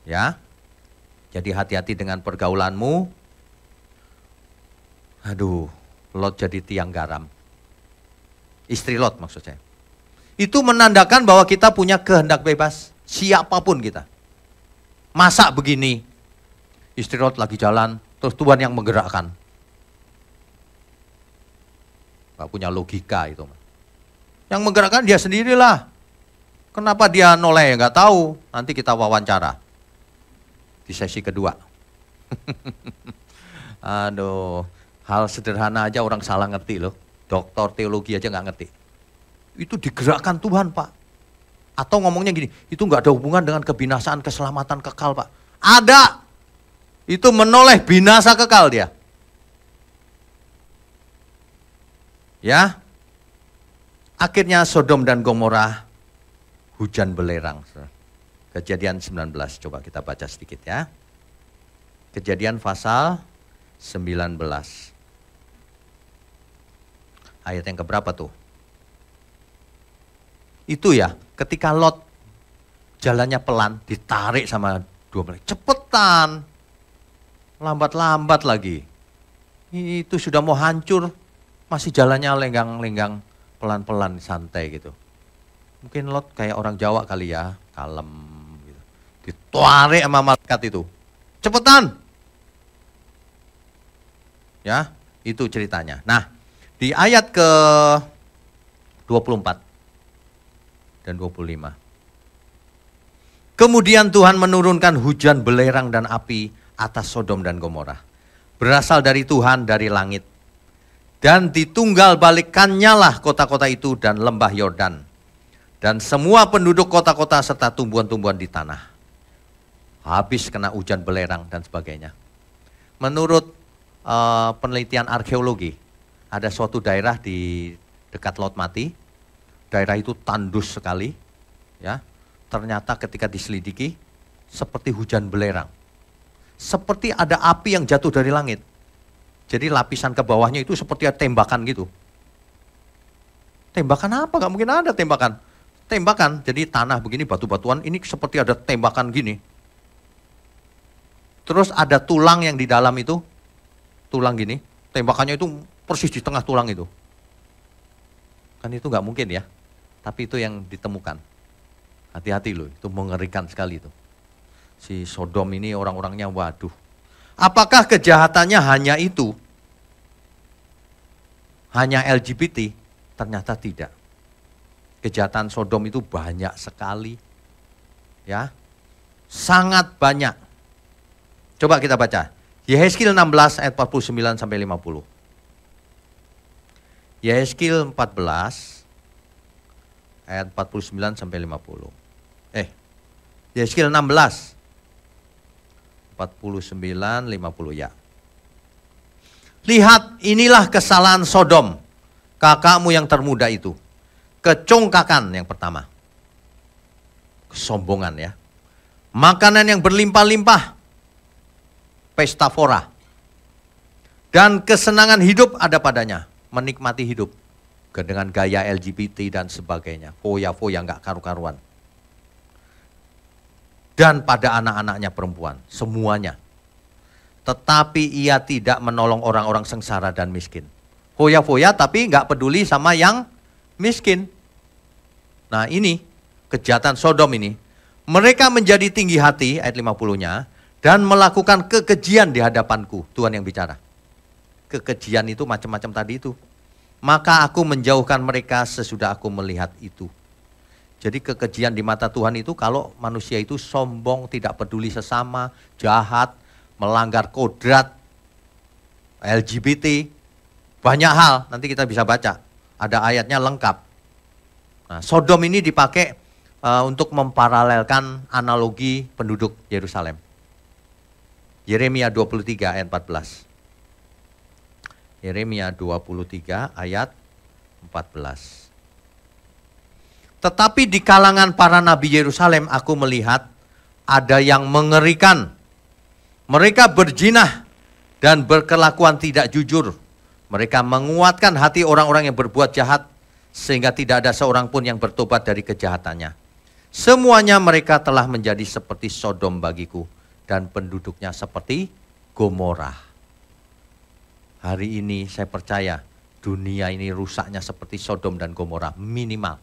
Ya. Jadi hati-hati dengan pergaulanmu. Aduh, Lot jadi tiang garam. Istri Lot maksud saya. Itu menandakan bahwa kita punya kehendak bebas. Siapapun kita. Masa begini, istri Lot lagi jalan, terus Tuhan yang menggerakkan. Gak punya logika itu. Yang menggerakkan dia sendirilah. Kenapa dia noleh? Gak tahu. Nanti kita wawancara. Di sesi kedua. Aduh. Hal sederhana aja orang salah ngerti loh. Doktor teologi aja gak ngerti. Itu digerakkan Tuhan Pak. Atau ngomongnya gini. Itu gak ada hubungan dengan kebinasaan, keselamatan kekal Pak. Ada. Itu menoleh binasa kekal dia. Ya. Akhirnya Sodom dan Gomora hujan belerang. Kejadian 19, coba kita baca sedikit ya. Kejadian pasal 19. Ayat yang keberapa tuh? Itu ya, ketika Lot jalannya pelan, ditarik sama dua belas. Cepetan, lambat-lambat lagi. Itu sudah mau hancur, masih jalannya lenggang-lenggang, pelan-pelan, santai gitu. Mungkin Lot kayak orang Jawa kali ya, kalem gitu. Ditarik sama malaikat itu. Cepetan. Ya, itu ceritanya. Nah, di ayat ke 24 dan 25. Kemudian Tuhan menurunkan hujan belerang dan api atas Sodom dan Gomora. Berasal dari Tuhan dari langit. Dan ditunggal balikkannya lah kota-kota itu dan lembah Yordan. Dan semua penduduk kota-kota serta tumbuhan-tumbuhan di tanah. Habis kena hujan belerang dan sebagainya. Menurut penelitian arkeologi, ada suatu daerah di dekat Laut Mati. Daerah itu tandus sekali, ya. Ternyata ketika diselidiki seperti hujan belerang, seperti ada api yang jatuh dari langit. Jadi lapisan ke bawahnya itu seperti ada tembakan gitu. Tembakan apa? Gak mungkin ada tembakan. Tembakan, jadi tanah begini, batu-batuan, ini seperti ada tembakan gini. Terus ada tulang yang di dalam itu, tulang gini, tembakannya itu persis di tengah tulang itu. Kan itu nggak mungkin ya, tapi itu yang ditemukan. Hati-hati loh, itu mengerikan sekali itu. Si Sodom ini orang-orangnya, waduh. Apakah kejahatannya hanya itu? Hanya LGBT? Ternyata tidak. Kejahatan Sodom itu banyak sekali. Ya, sangat banyak. Coba kita baca. Yehezkiel 16 ayat 49 sampai 50. Yehezkiel 14 ayat 49 sampai 50. Yehezkiel 16 49 50 ya. Lihat, inilah kesalahan Sodom, kakakmu yang termuda itu. Kecongkakan yang pertama. Kesombongan ya. Makanan yang berlimpah-limpah. Pesta fora. Dan kesenangan hidup ada padanya. Menikmati hidup. Dengan gaya LGBT dan sebagainya. Foya-foya nggak karu-karuan. Dan pada anak-anaknya perempuan. Semuanya. Tetapi ia tidak menolong orang-orang sengsara dan miskin. Foya-foya tapi nggak peduli sama yang miskin. Nah ini. Kejahatan Sodom ini. Mereka menjadi tinggi hati, ayat 50-nya. Dan melakukan kekejian di hadapanku. Tuhan yang bicara. Kekejian itu macam-macam tadi itu. Maka aku menjauhkan mereka sesudah aku melihat itu. Jadi kekejian di mata Tuhan itu kalau manusia itu sombong, tidak peduli sesama, jahat, melanggar kodrat, LGBT, banyak hal. Nanti kita bisa baca. Ada ayatnya lengkap. Nah, Sodom ini dipakai untuk memparalelkan analogi penduduk Yerusalem. Yeremia 23 ayat 14. Yeremia 23 ayat 14. Tetapi di kalangan para nabi Yerusalem aku melihat ada yang mengerikan. Mereka berzinah dan berkelakuan tidak jujur. Mereka menguatkan hati orang-orang yang berbuat jahat sehingga tidak ada seorang pun yang bertobat dari kejahatannya. Semuanya mereka telah menjadi seperti Sodom bagiku. Dan penduduknya seperti Gomora. Hari ini saya percaya dunia ini rusaknya seperti Sodom dan Gomora minimal.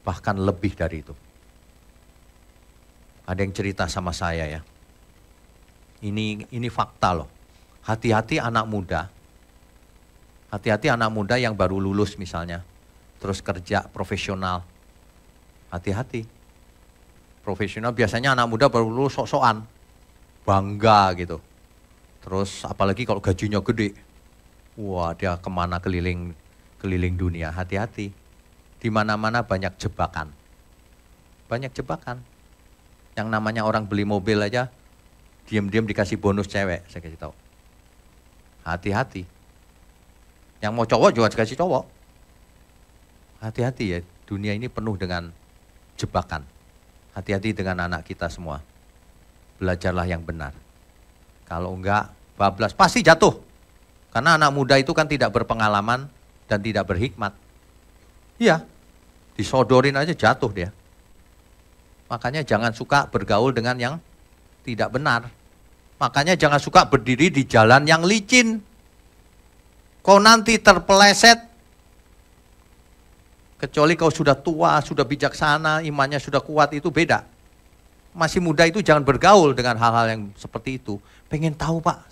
Bahkan lebih dari itu. Ada yang cerita sama saya ya. Ini fakta loh. Hati-hati anak muda. Hati-hati anak muda yang baru lulus misalnya. Terus kerja profesional. Hati-hati. Profesional biasanya anak muda baru lulus sok-sokan, bangga gitu. Terus apalagi kalau gajinya gede, wah dia kemana keliling dunia. Hati-hati, di mana-mana banyak jebakan, Yang namanya orang beli mobil aja, diam-diam dikasih bonus cewek, saya kasih tahu. Hati-hati. Yang mau cowok juga dikasih cowok. Hati-hati ya, dunia ini penuh dengan jebakan. Hati-hati dengan anak kita semua. belajarlah yang benar. Kalau enggak, bablas, pasti jatuh. Karena anak muda itu kan tidak berpengalaman dan tidak berhikmat. Iya, disodorin aja jatuh dia. Makanya jangan suka bergaul dengan yang tidak benar. Makanya jangan suka berdiri di jalan yang licin. Kau nanti terpeleset, kecuali kau sudah tua, sudah bijaksana, imannya sudah kuat, itu beda. Masih muda itu jangan bergaul dengan hal-hal yang seperti itu. Pengen tahu Pak.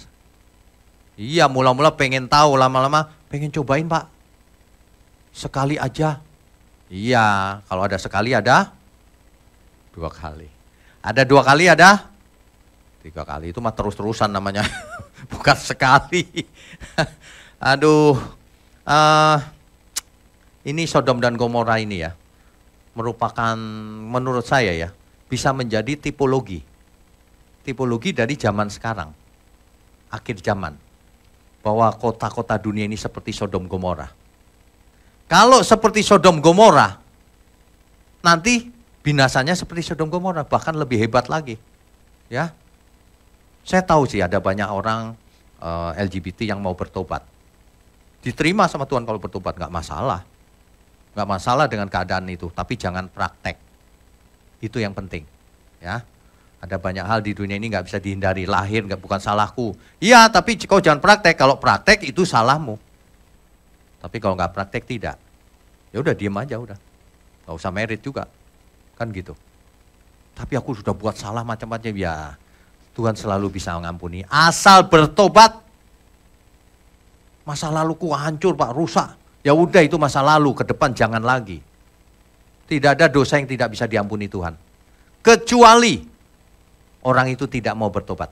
Iya, mula-mula pengen tahu, lama-lama pengen cobain Pak. Sekali aja. Iya, kalau ada sekali ada 2 kali. Ada 2 kali ada 3 kali. Itu mah terus-terusan namanya. Bukan sekali. Aduh. Ini Sodom dan Gomora ini ya. Merupakan menurut saya ya. Bisa menjadi tipologi. Tipologi dari zaman sekarang. Akhir zaman. Bahwa kota-kota dunia ini seperti Sodom Gomora. Kalau seperti Sodom Gomora, nanti binasanya seperti Sodom Gomora, bahkan lebih hebat lagi. Ya, saya tahu sih ada banyak orang LGBT yang mau bertobat. Diterima sama Tuhan kalau bertobat, nggak masalah. Nggak masalah dengan keadaan itu, tapi jangan praktek. Itu yang penting. Ya, ada banyak hal di dunia ini nggak bisa dihindari. Lahir bukan salahku. Iya, tapi kau jangan praktek. Kalau praktek itu salahmu. Tapi kalau nggak praktek tidak. Ya udah diem aja udah. Nggak usah merit juga. Kan gitu. Tapi aku sudah buat salah macam-macam, ya Tuhan selalu bisa mengampuni. Asal bertobat. Masa laluku hancur Pak, rusak. Ya udah itu masa lalu, ke depan jangan lagi. Tidak ada dosa yang tidak bisa diampuni Tuhan. Kecuali orang itu tidak mau bertobat.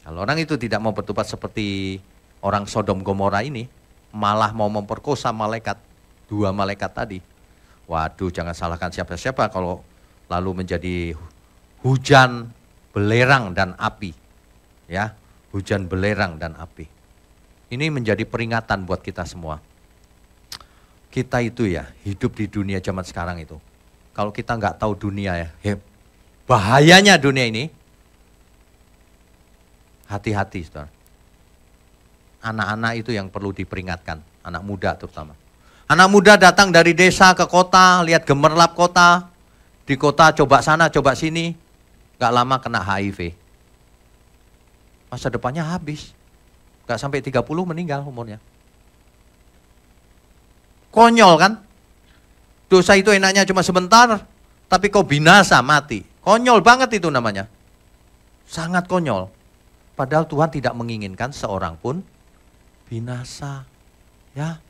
Kalau orang itu tidak mau bertobat seperti orang Sodom Gomora ini, malah mau memperkosa malaikat, 2 malaikat tadi. Waduh, jangan salahkan siapa-siapa kalau lalu menjadi hujan belerang dan api. Ya, hujan belerang dan api. Ini menjadi peringatan buat kita semua. Kita itu ya, hidup di dunia zaman sekarang itu. Kalau kita nggak tahu dunia ya, bahayanya dunia ini. Hati-hati, saudara. Anak-anak itu yang perlu diperingatkan, anak muda terutama. Anak muda datang dari desa ke kota, lihat gemerlap kota. Di kota coba sana, coba sini. Gak lama kena HIV. Masa depannya habis. Gak sampai 30 meninggal umurnya. Konyol kan? Dosa itu enaknya cuma sebentar, tapi kau binasa, mati. Konyol banget itu namanya. Sangat konyol. Padahal Tuhan tidak menginginkan seorang pun binasa. Ya.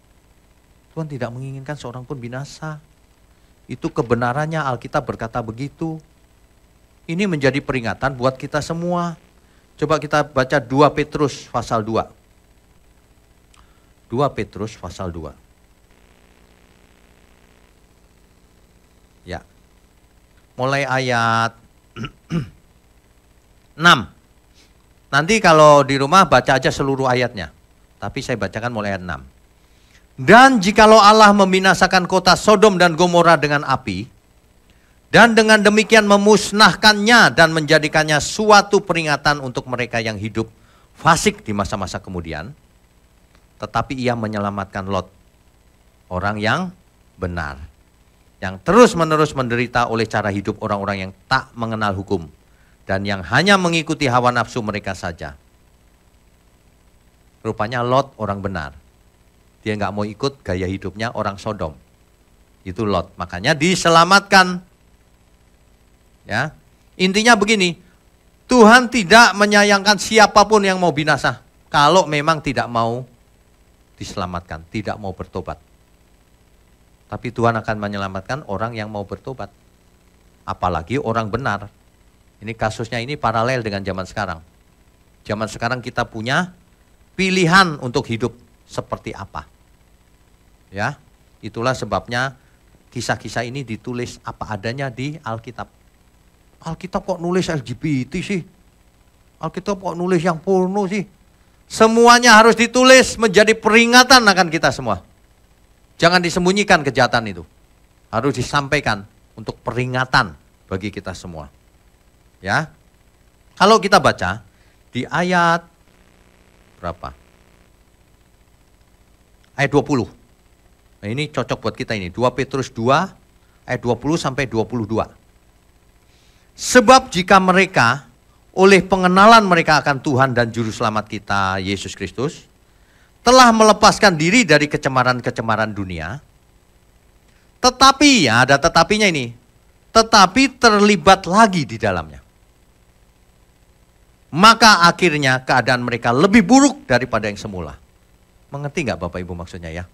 Tuhan tidak menginginkan seorang pun binasa. Itu kebenarannya, Alkitab berkata begitu. Ini menjadi peringatan buat kita semua. Coba kita baca 2 Petrus pasal 2. 2 Petrus pasal 2. Ya. Mulai ayat 6. Nanti kalau di rumah baca aja seluruh ayatnya. Tapi saya bacakan mulai ayat 6. Dan jikalau Allah membinasakan kota Sodom dan Gomora dengan api, dan dengan demikian memusnahkannya dan menjadikannya suatu peringatan untuk mereka yang hidup fasik di masa-masa kemudian, tetapi ia menyelamatkan Lot, orang yang benar, yang terus-menerus menderita oleh cara hidup orang-orang yang tak mengenal hukum, dan yang hanya mengikuti hawa nafsu mereka saja. Rupanya Lot orang benar. Dia nggak mau ikut gaya hidupnya orang Sodom. Itu Lot. Makanya diselamatkan. Ya, intinya begini. Tuhan tidak menyayangkan siapapun yang mau binasa. Kalau memang tidak mau diselamatkan. Tidak mau bertobat. Tapi Tuhan akan menyelamatkan orang yang mau bertobat. Apalagi orang benar. Ini kasusnya ini paralel dengan zaman sekarang. Zaman sekarang kita punya pilihan untuk hidup seperti apa. Ya, itulah sebabnya kisah-kisah ini ditulis apa adanya di Alkitab. Alkitab kok nulis LGBT sih? Alkitab kok nulis yang porno sih? Semuanya harus ditulis menjadi peringatan akan kita semua. Jangan disembunyikan kejahatan itu. Harus disampaikan untuk peringatan bagi kita semua. Ya, Kalau kita baca di ayat berapa? Ayat 20. Nah, ini cocok buat kita ini. 2 Petrus 2 ayat 20 sampai 22. Sebab jika mereka oleh pengenalan mereka akan Tuhan dan Juru Selamat kita Yesus Kristus telah melepaskan diri dari kecemaran-kecemaran dunia, tetapi, ya ada tetapinya ini, tetapi terlibat lagi di dalamnya, maka akhirnya keadaan mereka lebih buruk daripada yang semula. Mengerti nggak Bapak Ibu maksudnya ya?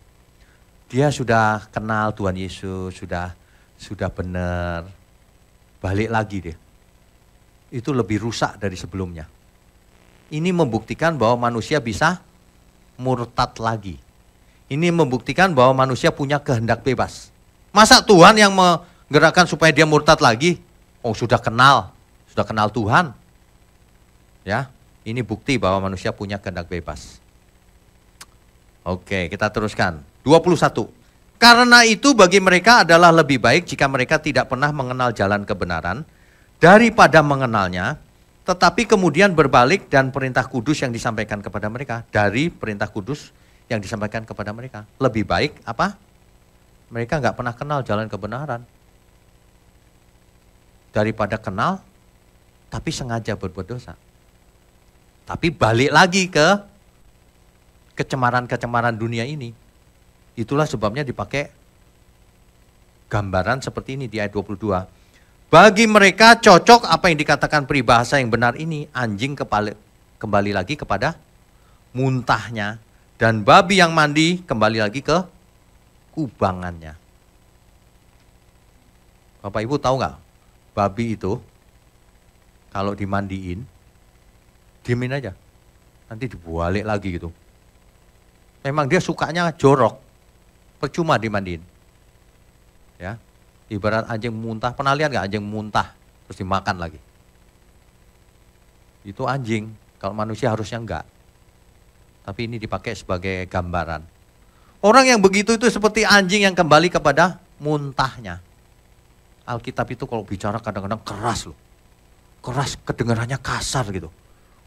Dia sudah kenal Tuhan Yesus, sudah benar, balik lagi dia. Itu lebih rusak dari sebelumnya. Ini membuktikan bahwa manusia bisa murtad lagi. Ini membuktikan bahwa manusia punya kehendak bebas. Masa Tuhan yang menggerakkan supaya dia murtad lagi? Oh, sudah kenal Tuhan. Ya, ini bukti bahwa manusia punya kehendak bebas. Oke, kita teruskan. 21. Karena itu bagi mereka adalah lebih baik jika mereka tidak pernah mengenal jalan kebenaran daripada mengenalnya, tetapi kemudian berbalik dan perintah kudus yang disampaikan kepada mereka. Dari perintah kudus yang disampaikan kepada mereka. Lebih baik apa? Mereka nggak pernah kenal jalan kebenaran. Daripada kenal, tapi sengaja berbuat dosa. Tapi balik lagi ke kecemaran-kecemaran dunia ini. Itulah sebabnya dipakai gambaran seperti ini di ayat 22. Bagi mereka cocok apa yang dikatakan peribahasa yang benar ini, anjing kembali lagi kepada muntahnya, dan babi yang mandi kembali lagi ke kubangannya. Bapak Ibu tahu nggak, babi itu kalau dimandiin, diemin aja, nanti dibalik lagi gitu. Memang dia sukanya jorok, percuma dimandiin. Ya, ibarat anjing muntah, pernah lihat nggak anjing muntah terus dimakan lagi? Itu anjing, kalau manusia harusnya enggak. Tapi ini dipakai sebagai gambaran. Orang yang begitu itu seperti anjing yang kembali kepada muntahnya. Alkitab itu kalau bicara kadang-kadang keras loh. Keras, kedengarannya kasar gitu.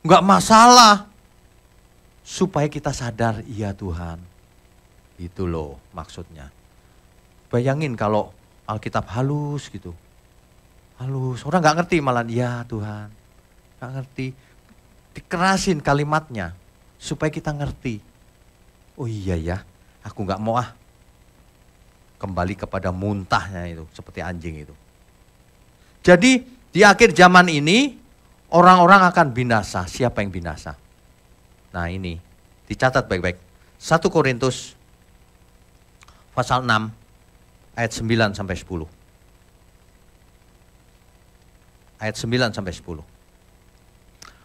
Enggak masalah. Supaya kita sadar, iya Tuhan. Itu loh maksudnya. Bayangin kalau Alkitab halus gitu. Halus, orang nggak ngerti malah, ya Tuhan. Nggak ngerti. Dikerasin kalimatnya supaya kita ngerti. Oh iya ya, aku nggak mau kembali kepada muntahnya itu, seperti anjing itu. Jadi di akhir zaman ini orang-orang akan binasa. Siapa yang binasa? Nah ini, dicatat baik-baik. 1 Korintus pasal 6 ayat 9 sampai 10. Ayat 9 sampai 10.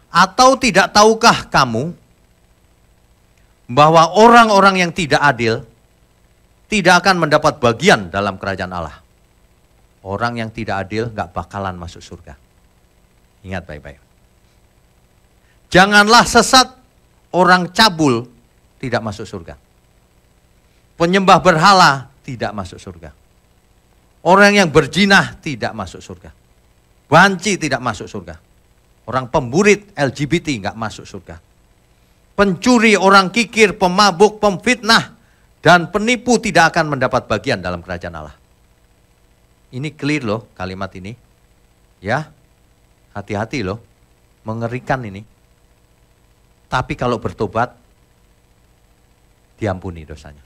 Atau tidak tahukah kamu bahwa orang-orang yang tidak adil tidak akan mendapat bagian dalam kerajaan Allah? Orang yang tidak adil gak bakalan masuk surga. Ingat baik-baik. Janganlah sesat. Orang cabul tidak masuk surga. Penyembah berhala tidak masuk surga. Orang yang berzina tidak masuk surga. Banci tidak masuk surga. Orang pemburit LGBT nggak masuk surga. Pencuri, orang kikir, pemabuk, pemfitnah, dan penipu tidak akan mendapat bagian dalam kerajaan Allah. Ini clear loh kalimat ini. Ya, hati-hati loh. Mengerikan ini. Tapi kalau bertobat, diampuni dosanya.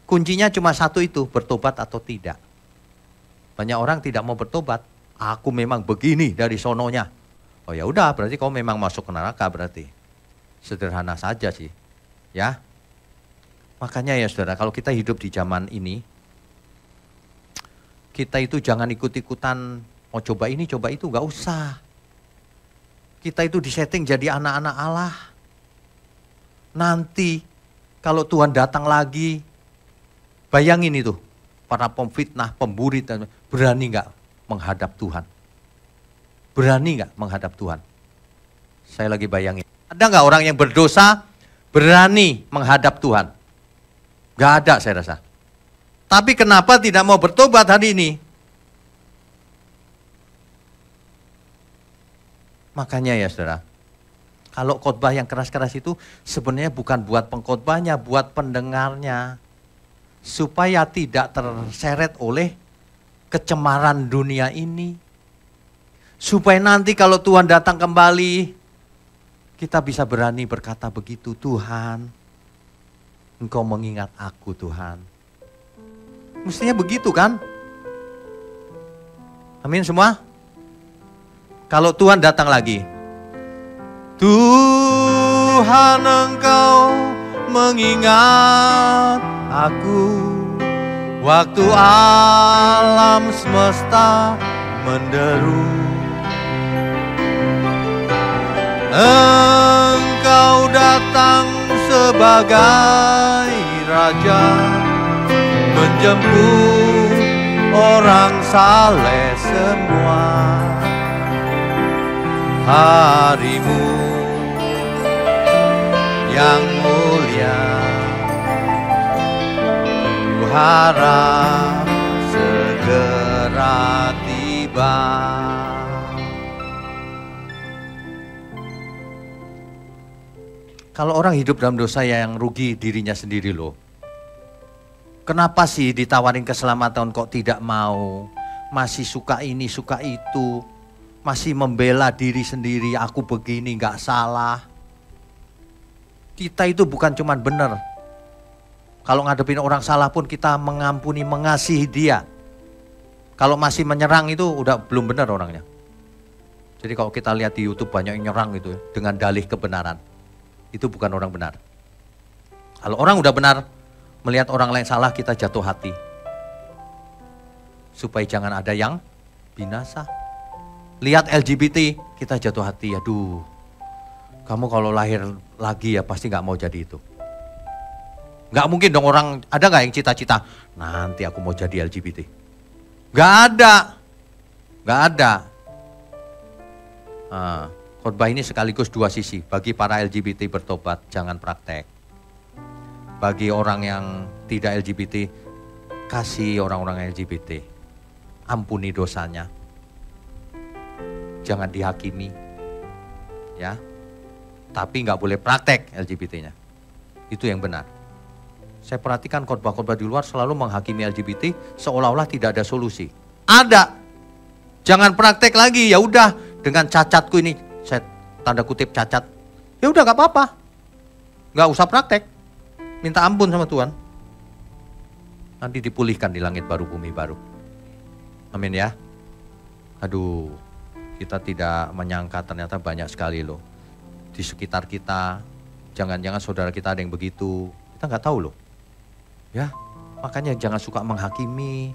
Kuncinya cuma satu itu, bertobat atau tidak. Banyak orang tidak mau bertobat. Aku memang begini dari sononya. Oh ya udah, berarti kau memang masuk ke neraka berarti. Sederhana saja sih. Ya. Makanya ya saudara, kalau kita hidup di zaman ini, kita itu jangan ikut-ikutan mau coba ini, coba itu, gak usah. Kita itu disetting jadi anak-anak Allah. Nanti kalau Tuhan datang lagi, bayangin itu, para pemfitnah, pemburit, berani nggak menghadap Tuhan? Berani nggak menghadap Tuhan? Saya lagi bayangin. Ada nggak orang yang berdosa berani menghadap Tuhan? Nggak ada saya rasa. Tapi kenapa tidak mau bertobat hari ini? Makanya ya saudara, kalau khotbah yang keras-keras itu sebenarnya bukan buat pengkhotbahnya, buat pendengarnya. Supaya tidak terseret oleh kecemaran dunia ini. Supaya nanti kalau Tuhan datang kembali, kita bisa berani berkata begitu, Tuhan, Engkau mengingat aku Tuhan. Mestinya begitu kan? Amin semua? Kalau Tuhan datang lagi, Tuhan Engkau mengingat aku waktu alam semesta menderu. Engkau datang sebagai raja, menjemput orang saleh semua. Harimu yang mulia, ku harap segera tiba. Kalau orang hidup dalam dosa yang rugi dirinya sendiri loh. Kenapa sih ditawarin keselamatan kok tidak mau? Masih suka ini, suka itu. Masih membela diri sendiri, aku begini gak salah. Kita itu bukan cuman benar. Kalau ngadepin orang salah pun kita mengampuni, mengasihi dia. Kalau masih menyerang itu udah belum benar orangnya. Jadi kalau kita lihat di YouTube banyak yang nyerang gitu dengan dalih kebenaran. Itu bukan orang benar. Kalau orang udah benar, melihat orang lain salah kita jatuh hati. Supaya jangan ada yang binasa. Lihat LGBT, kita jatuh hati, aduh. Kamu kalau lahir lagi ya pasti gak mau jadi itu. Gak mungkin dong orang, ada gak yang cita-cita, nanti aku mau jadi LGBT. Gak ada. Gak ada. Khotbah ini sekaligus dua sisi. Bagi para LGBT bertobat, jangan praktek. Bagi orang yang tidak LGBT, kasih orang-orang LGBT. Ampuni dosanya. Jangan dihakimi. Ya. Tapi nggak boleh praktek LGBT-nya. Itu yang benar. Saya perhatikan khotbah-khotbah di luar selalu menghakimi LGBT seolah-olah tidak ada solusi. Ada. Jangan praktek lagi. Ya udah, dengan cacatku ini, saya tanda kutip cacat. Ya udah nggak apa-apa. Nggak usah praktek. Minta ampun sama Tuhan. Nanti dipulihkan di langit baru, bumi baru. Amin ya. Aduh, kita tidak menyangka ternyata banyak sekali loh. Di sekitar kita, jangan-jangan saudara kita ada yang begitu. Kita nggak tahu loh. Ya, makanya jangan suka menghakimi.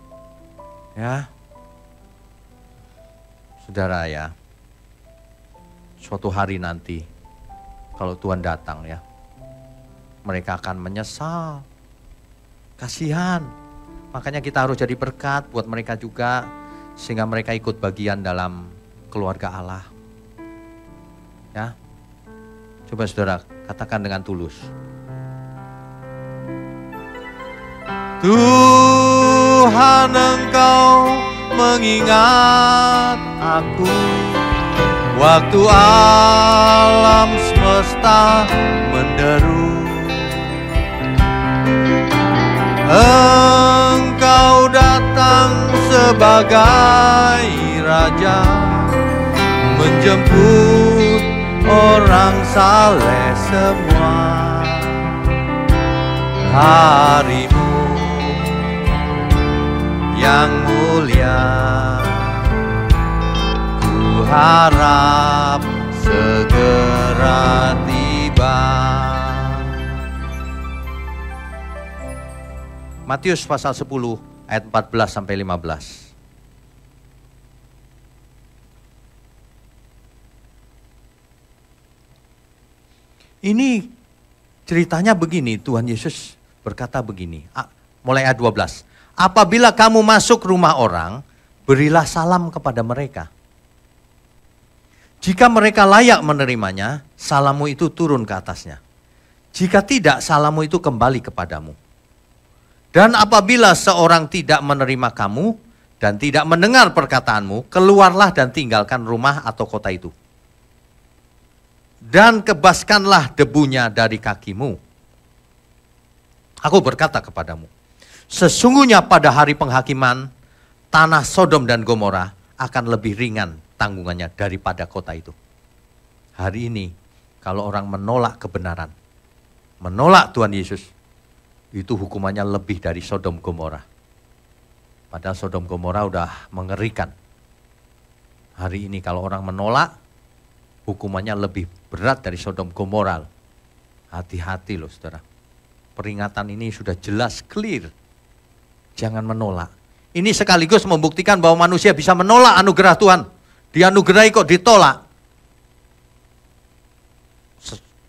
Ya. Saudara ya, suatu hari nanti, kalau Tuhan datang ya, mereka akan menyesal. Kasihan. Makanya kita harus jadi berkat buat mereka juga, sehingga mereka ikut bagian dalam keluarga Allah. Ya. Coba saudara, katakan dengan tulus. Tuhan Engkau mengingat aku waktu alam semesta menderu. Engkau datang sebagai raja, menjemput orang saleh semua. Harimu yang mulia, ku harap segera tiba. Matius pasal 10 ayat 14 sampai 15. Ini ceritanya begini, Tuhan Yesus berkata begini, mulai ayat 12. Apabila kamu masuk rumah orang, berilah salam kepada mereka. Jika mereka layak menerimanya, salammu itu turun ke atasnya. Jika tidak, salammu itu kembali kepadamu. Dan apabila seorang tidak menerima kamu dan tidak mendengar perkataanmu, keluarlah dan tinggalkan rumah atau kota itu. dan kebaskanlah debunya dari kakimu. Aku berkata kepadamu, sesungguhnya pada hari penghakiman, tanah Sodom dan Gomora akan lebih ringan tanggungannya daripada kota itu. Hari ini, kalau orang menolak kebenaran, menolak Tuhan Yesus, itu hukumannya lebih dari Sodom Gomora. Padahal Sodom Gomora udah mengerikan. Hari ini kalau orang menolak, hukumannya lebih berat dari Sodom Gomora. Hati-hati loh saudara. Peringatan ini sudah jelas, clear. Jangan menolak. Ini sekaligus membuktikan bahwa manusia bisa menolak anugerah Tuhan. Dianugerahi kok ditolak.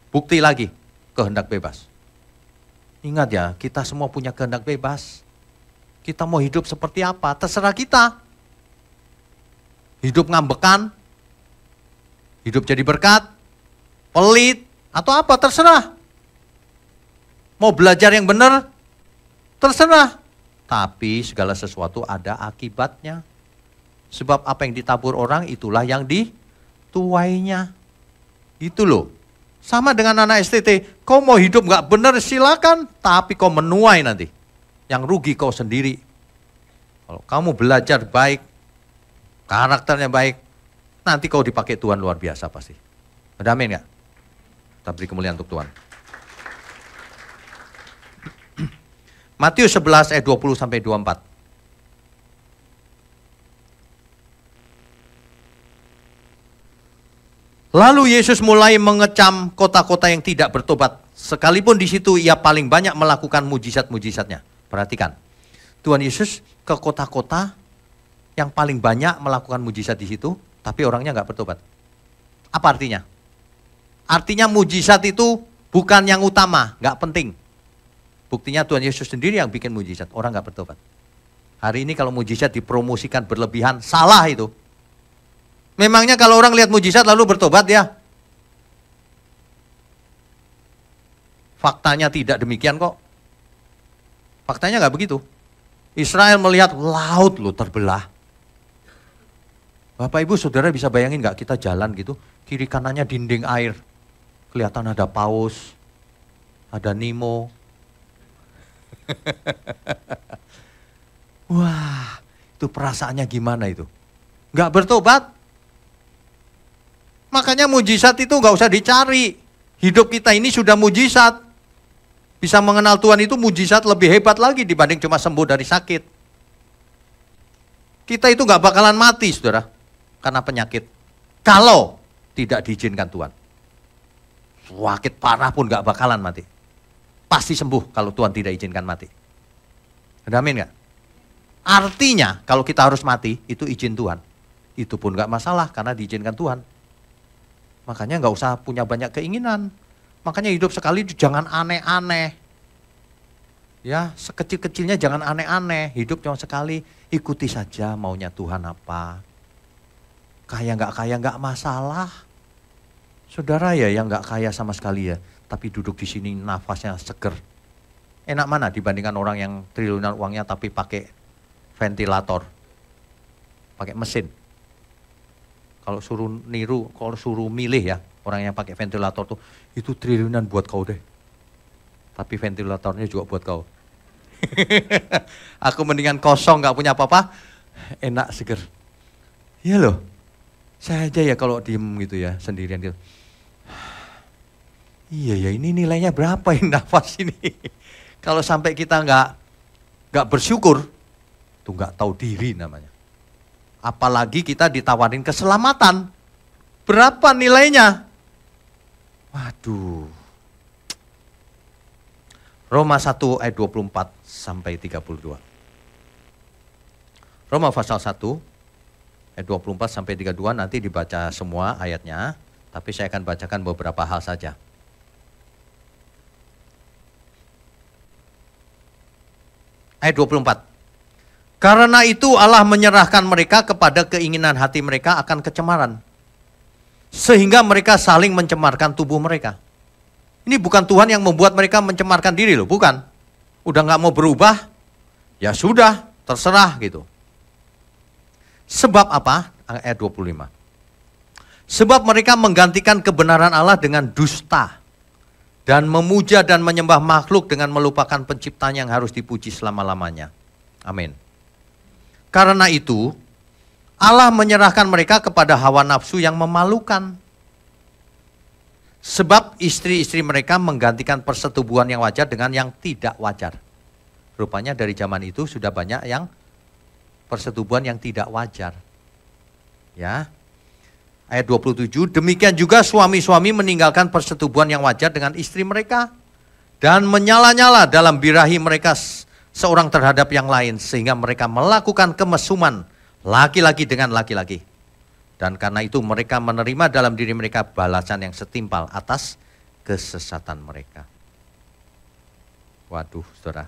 Bukti lagi, kehendak bebas. Ingat ya, kita semua punya kehendak bebas. Kita mau hidup seperti apa, terserah kita. Hidup ngambekan, hidup jadi berkat, pelit, atau apa, terserah. Mau belajar yang benar, terserah. Tapi segala sesuatu ada akibatnya. Sebab apa yang ditabur orang, itulah yang dituainya. Itu loh. Sama dengan anak STT, kau mau hidup gak benar silakan, tapi kau menuai nanti. Yang rugi kau sendiri. Kalau kamu belajar baik, karakternya baik, nanti kau dipakai Tuhan luar biasa pasti. Amin gak? Kita beri kemuliaan untuk Tuhan. Matius 11 ayat 20 sampai 24. Lalu Yesus mulai mengecam kota-kota yang tidak bertobat. Sekalipun di situ ia paling banyak melakukan mujizat-mujizatnya. Perhatikan, Tuhan Yesus ke kota-kota yang paling banyak melakukan mujizat di situ, tapi orangnya nggak bertobat. Apa artinya? Artinya mujizat itu bukan yang utama, nggak penting. Buktinya Tuhan Yesus sendiri yang bikin mujizat, orang nggak bertobat. Hari ini kalau mujizat dipromosikan berlebihan, salah itu. Memangnya kalau orang lihat mujizat lalu bertobat ya? Faktanya tidak demikian kok. Faktanya nggak begitu. Israel melihat laut loh terbelah. Bapak Ibu Saudara bisa bayangin nggak kita jalan gitu, kiri kanannya dinding air. Kelihatan ada paus, ada Nemo. Wah, itu perasaannya gimana itu? Nggak bertobat. Makanya mujizat itu nggak usah dicari. Hidup kita ini sudah mujizat. Bisa mengenal Tuhan itu mujizat lebih hebat lagi dibanding cuma sembuh dari sakit. Kita itu nggak bakalan mati, saudara, karena penyakit. Kalau tidak diizinkan Tuhan. Sakit parah pun nggak bakalan mati. Pasti sembuh kalau Tuhan tidak izinkan mati. Amin nggak? Artinya kalau kita harus mati, itu izin Tuhan. Itu pun nggak masalah karena diizinkan Tuhan. Makanya nggak usah punya banyak keinginan. Makanya hidup sekali jangan aneh-aneh. Ya, sekecil-kecilnya jangan aneh-aneh. Hidup cuma sekali, ikuti saja maunya Tuhan apa. Kaya nggak masalah. Saudara ya yang nggak kaya sama sekali ya, tapi duduk di sini nafasnya seger. Enak mana dibandingkan orang yang triliunan uangnya tapi pakai ventilator, pakai mesin. Kalau suruh niru, kalau suruh milih ya, orang yang pakai ventilator tuh, itu triliunan buat kau deh. Tapi ventilatornya juga buat kau. Aku mendingan kosong, gak punya apa-apa, enak seger. Iya loh, saya aja ya kalau diem gitu ya, sendirian gitu. Iya ya, ini nilainya berapa yang nafas ini? Kalau sampai kita nggak bersyukur, tuh nggak tahu diri namanya. Apalagi kita ditawarin keselamatan. Berapa nilainya? Waduh. Roma 1 ayat 24 sampai 32. Roma pasal 1 ayat 24 sampai 32 nanti dibaca semua ayatnya. Tapi saya akan bacakan beberapa hal saja. Ayat 24. Karena itu Allah menyerahkan mereka kepada keinginan hati mereka akan kecemaran. Sehingga mereka saling mencemarkan tubuh mereka. Ini bukan Tuhan yang membuat mereka mencemarkan diri loh, bukan. Udah gak mau berubah, ya sudah, terserah gitu. Sebab apa? Ayat 25. Sebab mereka menggantikan kebenaran Allah dengan dusta. Dan memuja dan menyembah makhluk dengan melupakan penciptanya yang harus dipuji selama-lamanya. Amin. Karena itu, Allah menyerahkan mereka kepada hawa nafsu yang memalukan. Sebab istri-istri mereka menggantikan persetubuhan yang wajar dengan yang tidak wajar. Rupanya dari zaman itu sudah banyak yang persetubuhan yang tidak wajar. Ya. Ayat 27, demikian juga suami-suami meninggalkan persetubuhan yang wajar dengan istri mereka. Dan menyala-nyala dalam birahi mereka seorang terhadap yang lain. Sehingga mereka melakukan kemesuman laki-laki dengan laki-laki. Dan karena itu mereka menerima dalam diri mereka balasan yang setimpal atas kesesatan mereka. Waduh, saudara.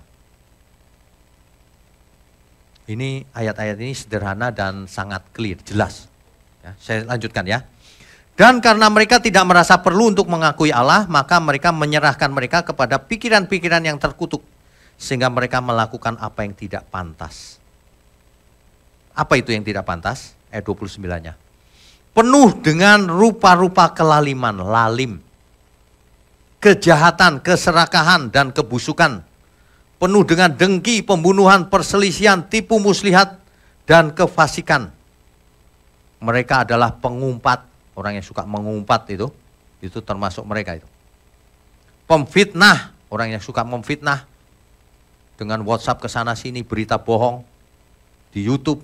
Ini ayat-ayat ini sederhana dan sangat clear, jelas. Ya, saya lanjutkan ya. Dan karena mereka tidak merasa perlu untuk mengakui Allah, maka mereka menyerahkan mereka kepada pikiran-pikiran yang terkutuk. Sehingga mereka melakukan apa yang tidak pantas. Apa itu yang tidak pantas? Ayat 29-nya. Penuh dengan rupa-rupa kelaliman, lalim. Kejahatan, keserakahan, dan kebusukan. Penuh dengan dengki, pembunuhan, perselisihan, tipu muslihat, dan kefasikan. Mereka adalah pengumpat, orang yang suka mengumpat itu termasuk mereka itu. Pemfitnah, orang yang suka memfitnah dengan WhatsApp ke sana sini, berita bohong, di YouTube,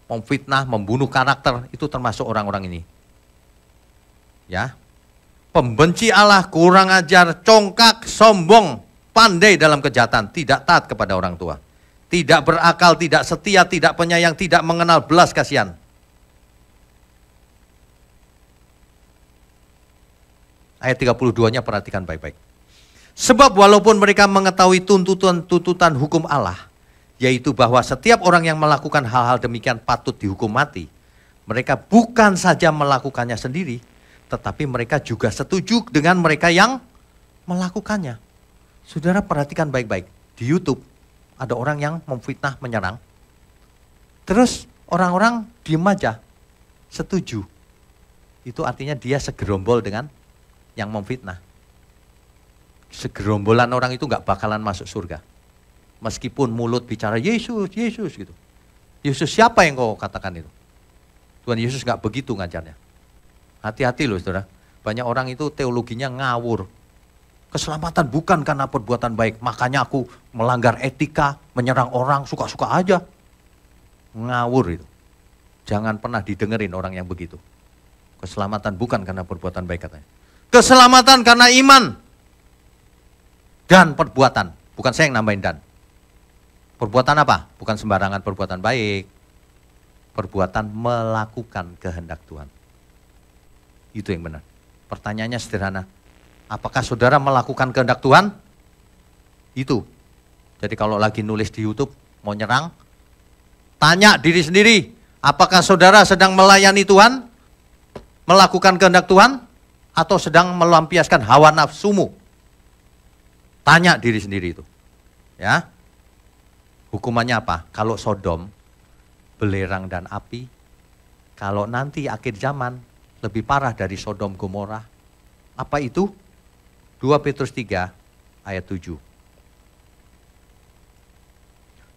memfitnah, membunuh karakter, itu termasuk orang-orang ini. Ya, pembenci Allah, kurang ajar, congkak, sombong, pandai dalam kejahatan, tidak taat kepada orang tua, tidak berakal, tidak setia, tidak penyayang, tidak mengenal belas kasihan. Ayat 32-nya perhatikan baik-baik. Sebab walaupun mereka mengetahui tuntutan hukum Allah, yaitu bahwa setiap orang yang melakukan hal-hal demikian patut dihukum mati, mereka bukan saja melakukannya sendiri, tetapi mereka juga setuju dengan mereka yang melakukannya. Saudara perhatikan baik-baik, di YouTube ada orang yang memfitnah, menyerang, terus orang-orang diem aja, setuju. Itu artinya dia segerombol dengan yang memfitnah. Segerombolan orang itu gak bakalan masuk surga. Meskipun mulut bicara Yesus, Yesus gitu. Yesus siapa yang kau katakan itu? Tuhan Yesus gak begitu ngajarnya. Hati-hati loh saudara. Banyak orang itu teologinya ngawur. Keselamatan bukan karena perbuatan baik. Makanya aku melanggar etika, menyerang orang, suka-suka aja. Ngawur itu. Jangan pernah didengerin orang yang begitu. Keselamatan bukan karena perbuatan baik katanya. Keselamatan karena iman dan perbuatan. Bukan saya yang nambahin dan. Perbuatan apa? Bukan sembarangan perbuatan baik. Perbuatan melakukan kehendak Tuhan. Itu yang benar. Pertanyaannya sederhana. Apakah saudara melakukan kehendak Tuhan? Itu. Jadi kalau lagi nulis di YouTube, mau nyerang, tanya diri sendiri. Apakah saudara sedang melayani Tuhan? Melakukan kehendak Tuhan? Atau sedang melampiaskan hawa nafsumu? Tanya diri sendiri itu. Ya. Hukumannya apa? Kalau Sodom, belerang dan api. Kalau nanti akhir zaman, lebih parah dari Sodom Gomora. Apa itu? 2 Petrus 3 ayat 7.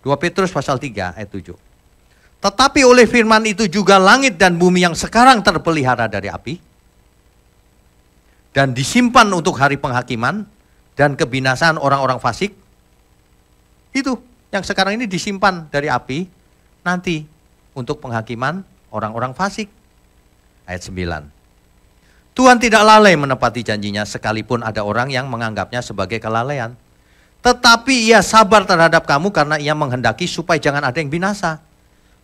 2 Petrus pasal 3 ayat 7. Tetapi oleh firman itu juga langit dan bumi yang sekarang terpelihara dari api, dan disimpan untuk hari penghakiman dan kebinasaan orang-orang fasik. Itu yang sekarang ini disimpan dari api, nanti untuk penghakiman orang-orang fasik. Ayat 9. Tuhan tidak lalai menepati janjinya sekalipun ada orang yang menganggapnya sebagai kelalaian. Tetapi ia sabar terhadap kamu karena ia menghendaki supaya jangan ada yang binasa,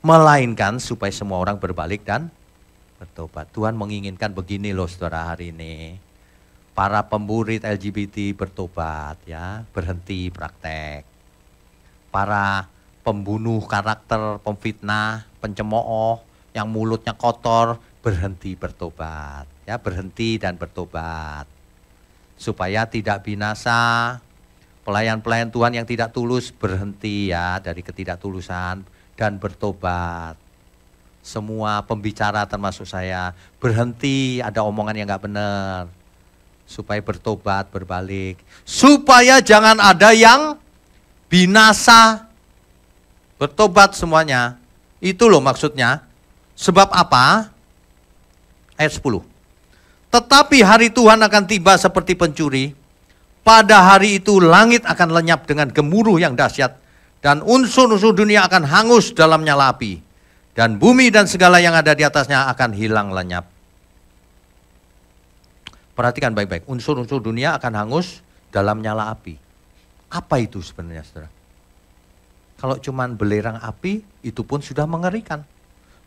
melainkan supaya semua orang berbalik dan bertobat. Tuhan menginginkan begini loh saudara hari ini. Para pemburit LGBT bertobat ya, berhenti praktek. Para pembunuh karakter, pemfitnah, pencemooh, yang mulutnya kotor, berhenti bertobat. Ya, berhenti dan bertobat. Supaya tidak binasa, pelayan-pelayan Tuhan yang tidak tulus berhenti ya dari ketidaktulusan dan bertobat. semua pembicara termasuk saya berhenti ada omongan yang nggak benar, supaya bertobat, berbalik, supaya jangan ada yang binasa, bertobat semuanya. Itu loh maksudnya. Sebab apa? Ayat 10. Tetapi hari Tuhan akan tiba seperti pencuri. Pada hari itu langit akan lenyap dengan gemuruh yang dahsyat, dan unsur-unsur dunia akan hangus dalam nyala api, dan bumi dan segala yang ada di atasnya akan hilang lenyap. Perhatikan baik-baik, unsur-unsur dunia akan hangus dalam nyala api. Apa itu sebenarnya, saudara? Kalau cuman belerang api, itu pun sudah mengerikan.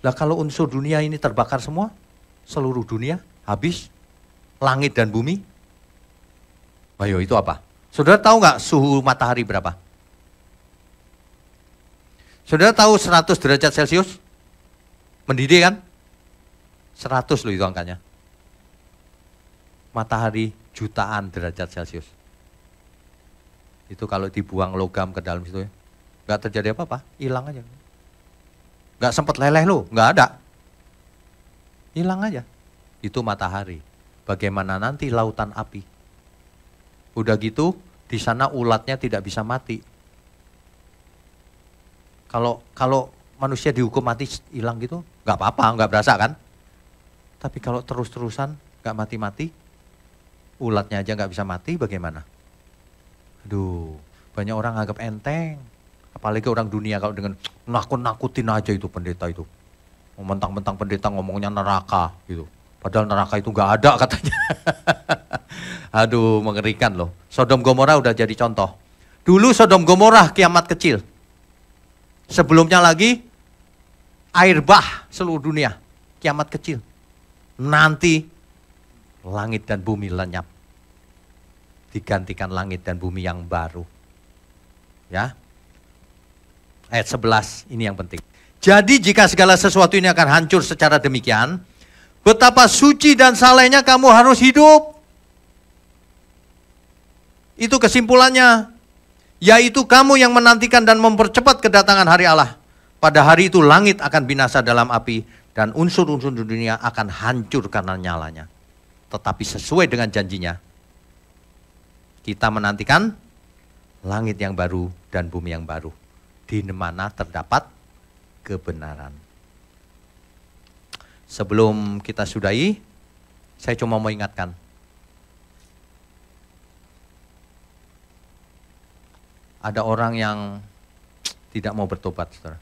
Lah kalau unsur dunia ini terbakar semua, seluruh dunia habis, langit dan bumi. Ayo itu apa? Saudara tahu nggak suhu matahari berapa? Saudara tahu 100 derajat Celcius? Mendidih kan? 100 loh itu angkanya. Matahari jutaan derajat Celcius. Itu kalau dibuang logam ke dalam situ ya, nggak terjadi apa-apa, hilang aja. Nggak sempat leleh loh, nggak ada. Hilang aja. Itu matahari. Bagaimana nanti lautan api? Udah gitu, di sana ulatnya tidak bisa mati. Kalau manusia dihukum mati hilang gitu, nggak apa-apa, nggak berasa kan? Tapi kalau terus-terusan nggak mati-mati, ulatnya aja nggak bisa mati, bagaimana? Aduh, banyak orang anggap enteng. Apalagi orang dunia kalau dengan nakut-nakutin aja itu pendeta itu. Mentang-mentang pendeta ngomongnya neraka gitu. Padahal neraka itu nggak ada katanya. Aduh, mengerikan loh. Sodom Gomora udah jadi contoh. Dulu Sodom Gomora kiamat kecil. Sebelumnya lagi air bah seluruh dunia, kiamat kecil. Nanti langit dan bumi lenyap. Digantikan langit dan bumi yang baru. Ya. Ayat 11 ini yang penting. Jadi jika segala sesuatu ini akan hancur secara demikian, betapa suci dan salehnya kamu harus hidup. Itu kesimpulannya. Yaitu kamu yang menantikan dan mempercepat kedatangan hari Allah. Pada hari itu langit akan binasa dalam api, dan unsur-unsur dunia akan hancur karena nyalanya. Tetapi sesuai dengan janjinya, kita menantikan langit yang baru dan bumi yang baru, di mana terdapat kebenaran. Sebelum kita sudahi, saya cuma mau ingatkan. Ada orang yang tidak mau bertobat, saudara.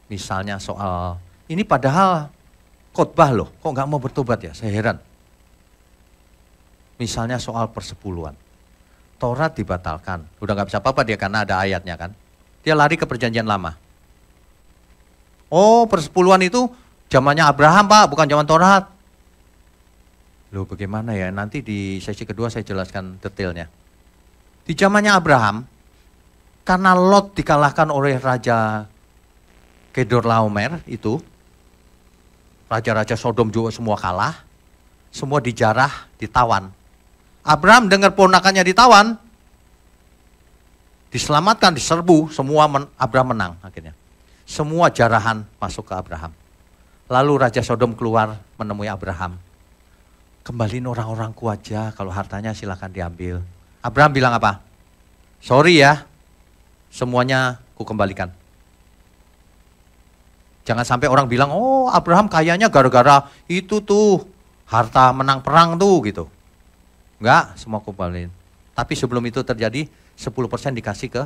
Misalnya soal, ini padahal khotbah loh, kok nggak mau bertobat ya? Saya heran. Misalnya soal persepuluhan. Taurat dibatalkan, udah nggak bisa apa-apa dia karena ada ayatnya kan. Dia lari ke perjanjian lama. Oh, persepuluhan itu zamannya Abraham Pak, bukan zaman Taurat. Loh bagaimana ya, nanti di sesi kedua saya jelaskan detailnya. Di zamannya Abraham, karena Lot dikalahkan oleh Raja Kedorlaomer itu, raja-raja Sodom juga semua kalah, semua dijarah, ditawan. Abraham dengar ponakannya ditawan, diselamatkan, diserbu, semua Abraham menang akhirnya. Semua jarahan masuk ke Abraham. Lalu Raja Sodom keluar menemui Abraham. Kembaliin orang-orangku aja, kalau hartanya silahkan diambil. Abraham bilang apa? Sorry ya, semuanya ku kembalikan. Jangan sampai orang bilang, oh Abraham kayaknya gara-gara itu tuh, harta menang perang tuh gitu. Enggak, semua ku kembaliin. Tapi sebelum itu terjadi, 10% dikasih ke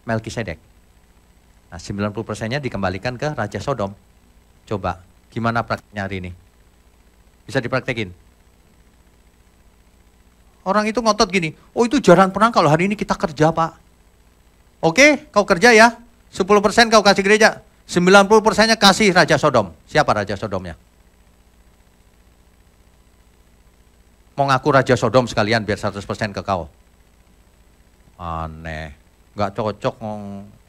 Melkisedek. Nah 90%-nya dikembalikan ke Raja Sodom. Coba, gimana praktiknya hari ini? Bisa dipraktekin? Orang itu ngotot gini, oh itu jarang perang kalau hari ini kita kerja Pak. Oke, kau kerja ya, 10% kau kasih gereja, 90%-nya kasih Raja Sodom. Siapa Raja Sodomnya? Mau ngaku Raja Sodom sekalian biar 100% ke kau. Aneh, nggak cocok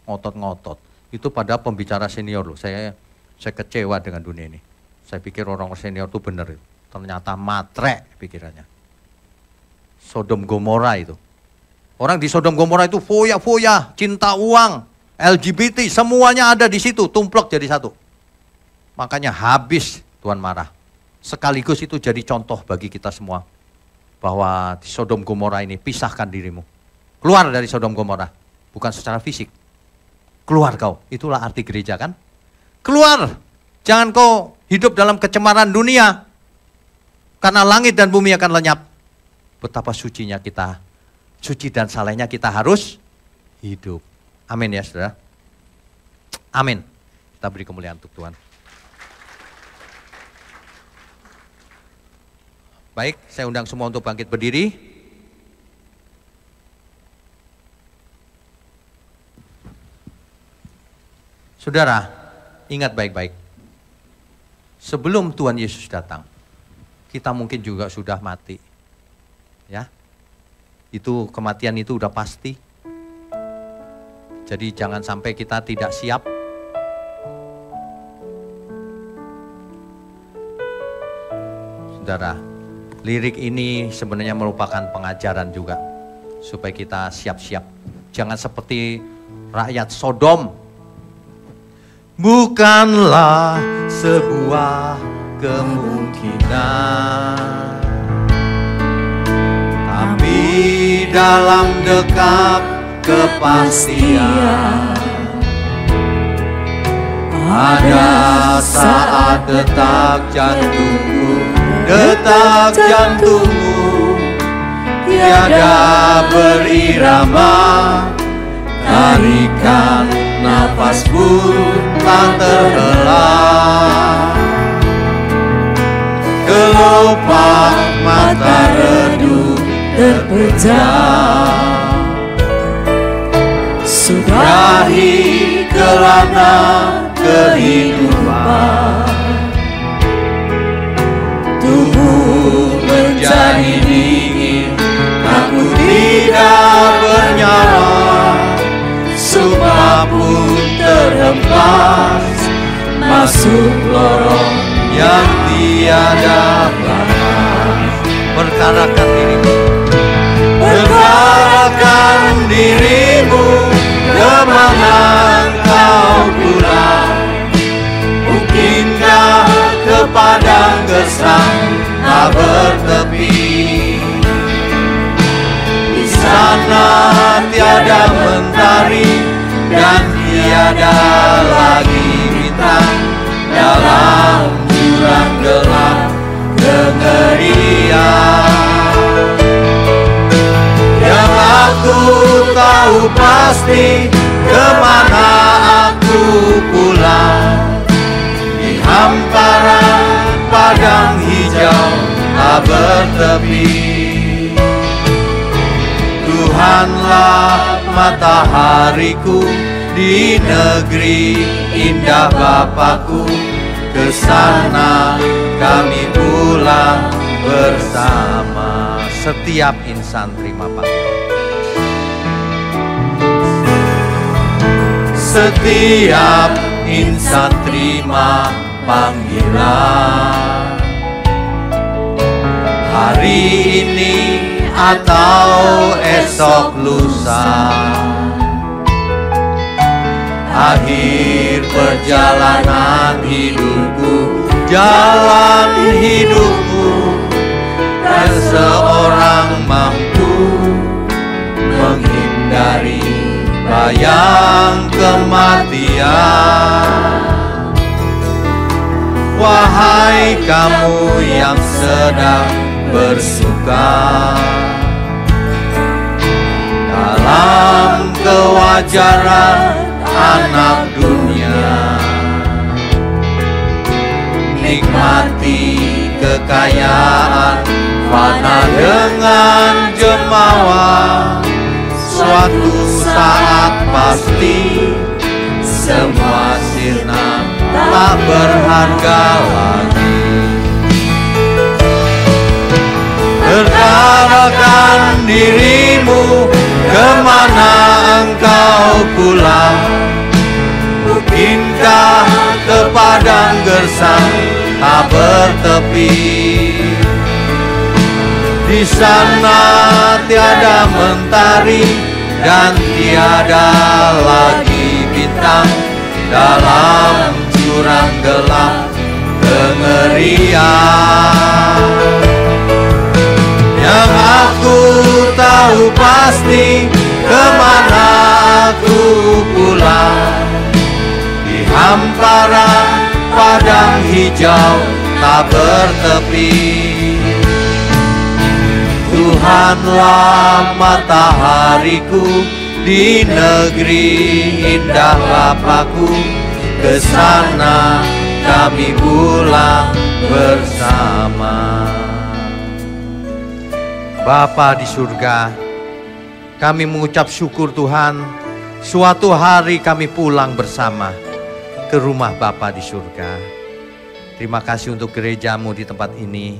ngotot-ngotot. Itu pada pembicara senior loh, saya kecewa dengan dunia ini. Saya pikir orang senior itu benar, ternyata matre pikirannya. Sodom Gomora itu. Orang di Sodom Gomora itu foya-foya, cinta uang, LGBT, semuanya ada di situ, tumplek jadi satu. Makanya habis Tuhan marah. Sekaligus itu jadi contoh bagi kita semua. Bahwa di Sodom Gomora ini, pisahkan dirimu. Keluar dari Sodom Gomora. Bukan secara fisik. Keluar kau, itulah arti gereja kan. Keluar, jangan kau hidup dalam kecemaran dunia. Karena langit dan bumi akan lenyap. Betapa sucinya kita, suci dan salehnya kita harus hidup. Amin ya saudara. Amin. Kita beri kemuliaan untuk Tuhan. Baik, saya undang semua untuk bangkit berdiri. Saudara, ingat baik-baik. Sebelum Tuhan Yesus datang, kita mungkin juga sudah mati. Ya. Itu kematian itu udah pasti. Jadi jangan sampai kita tidak siap. Saudara, lirik ini sebenarnya merupakan pengajaran juga. Supaya kita siap-siap. Jangan seperti rakyat Sodom. Bukanlah sebuah kemungkinan. Tapi dalam dekat kepastian ada saat detak jantungmu tiada berirama, tarikan nafas pun tak terhela, kelopak mata redup terpejam. Sudahi kelana kehidupan, tubuh menjadi dingin, aku tidak bernyawa, sumpah pun terhempas, masuk lorong yang tiada batas. Perkarakan dirimu, perkarakan dirimu, kemana engkau pulang? Mungkinkah ke padang gersang tak bertepi? Di sana tiada mentari dan tiada lagi bintang, dalam jurang gelap kengerian. Yang aku tahu pasti, kemana aku pulang, di hamparan padang hijau tak bertepi. Tuhanlah matahariku di negeri indah Bapakku, ke sana kami pulang bersama. Setiap insan terima panggilan. Setiap insan terima panggilan. Hari ini atau esok lusa, akhir perjalanan hidupku, jalan hidupmu, dan seorang mampu menghindari bayang kematian. Wahai kamu yang sedang bersuka dalam kewajaran anak dunia, nikmati kekayaan fana dengan jemawa. Suatu saat pasti semua sirna tak berharga lagi. Perkarakan dirimu, kemana engkau pulang? Mungkinkah ke padang gersang tak bertepi? Di sana tiada mentari dan tiada lagi bintang dalam jurang gelap kengerian. Yang aku tahu pasti kemana aku pulang, di hamparan padang hijau tak bertepi. Tuhanlah matahariku, di negeri indah Bapakku, ke sana kami pulang bersama. Bapa di surga, kami mengucap syukur Tuhan, suatu hari kami pulang bersama ke rumah Bapa di surga. Terima kasih untuk gerejamu di tempat ini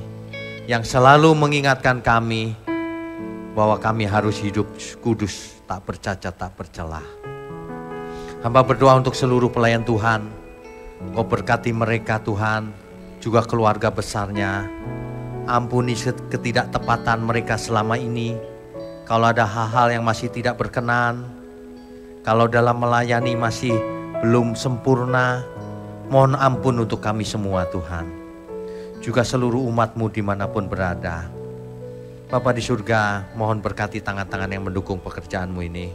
yang selalu mengingatkan kami bahwa kami harus hidup kudus, tak bercacat, tak bercelah. Hamba berdoa untuk seluruh pelayan Tuhan, Kau berkati mereka Tuhan, juga keluarga besarnya. Ampuni ketidaktepatan mereka selama ini. Kalau ada hal-hal yang masih tidak berkenan, kalau dalam melayani masih belum sempurna, mohon ampun untuk kami semua Tuhan. Juga seluruh umat-Mu dimanapun berada. Bapa di surga, mohon berkati tangan-tangan yang mendukung pekerjaan-Mu ini.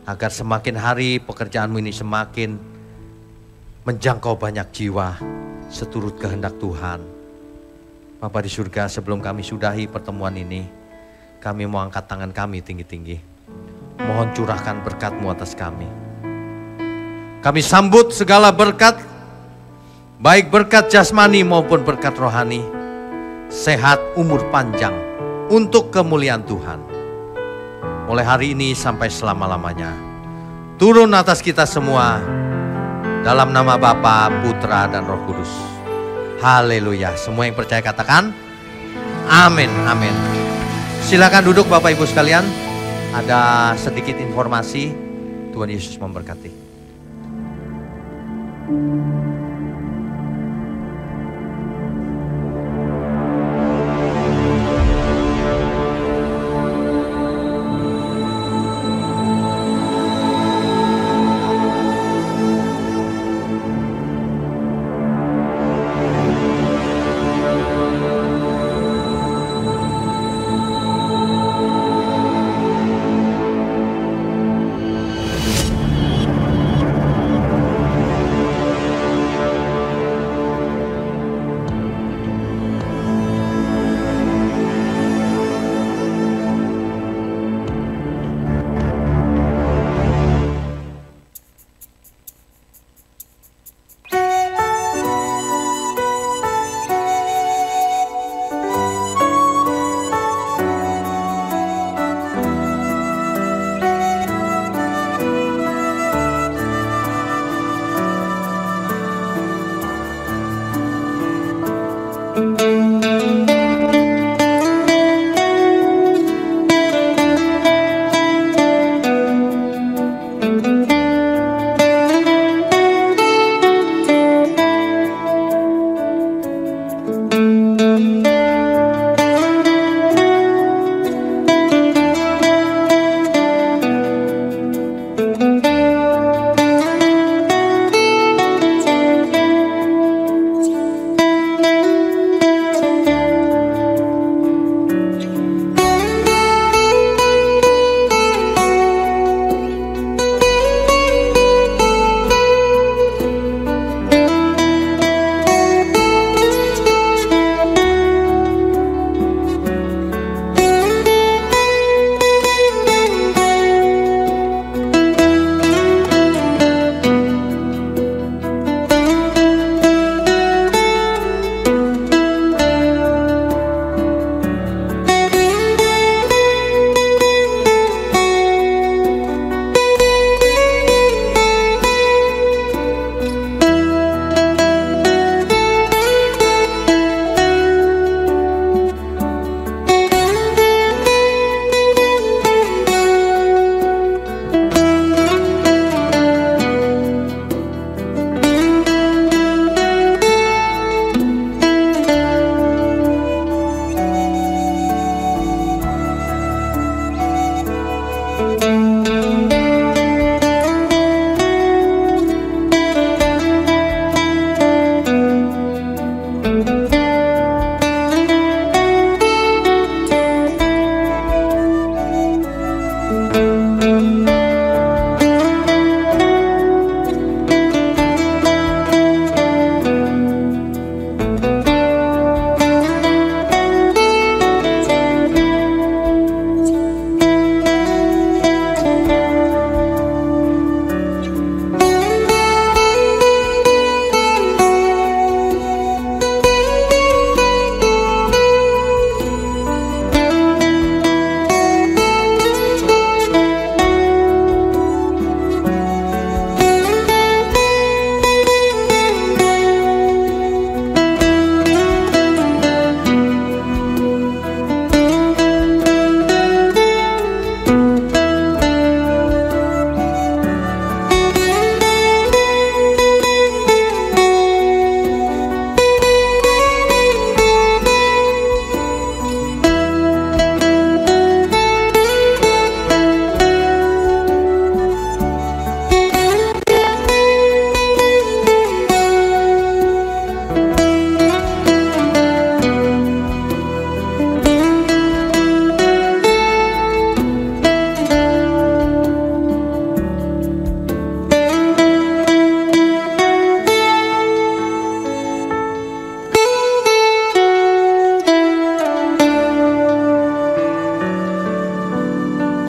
Agar semakin hari pekerjaan-Mu ini semakin menjangkau banyak jiwa seturut kehendak Tuhan. Bapa di surga, sebelum kami sudahi pertemuan ini, kami mau angkat tangan kami tinggi-tinggi. Mohon curahkan berkat-Mu atas kami. Kami sambut segala berkat, baik berkat jasmani maupun berkat rohani, sehat, umur panjang, untuk kemuliaan Tuhan. Mulai hari ini sampai selama-lamanya. Turun atas kita semua, dalam nama Bapa, Putra, dan Roh Kudus. Haleluya. Semua yang percaya katakan, amin, amin. Silakan duduk Bapak Ibu sekalian. Ada sedikit informasi. Tuhan Yesus memberkati. Thank you.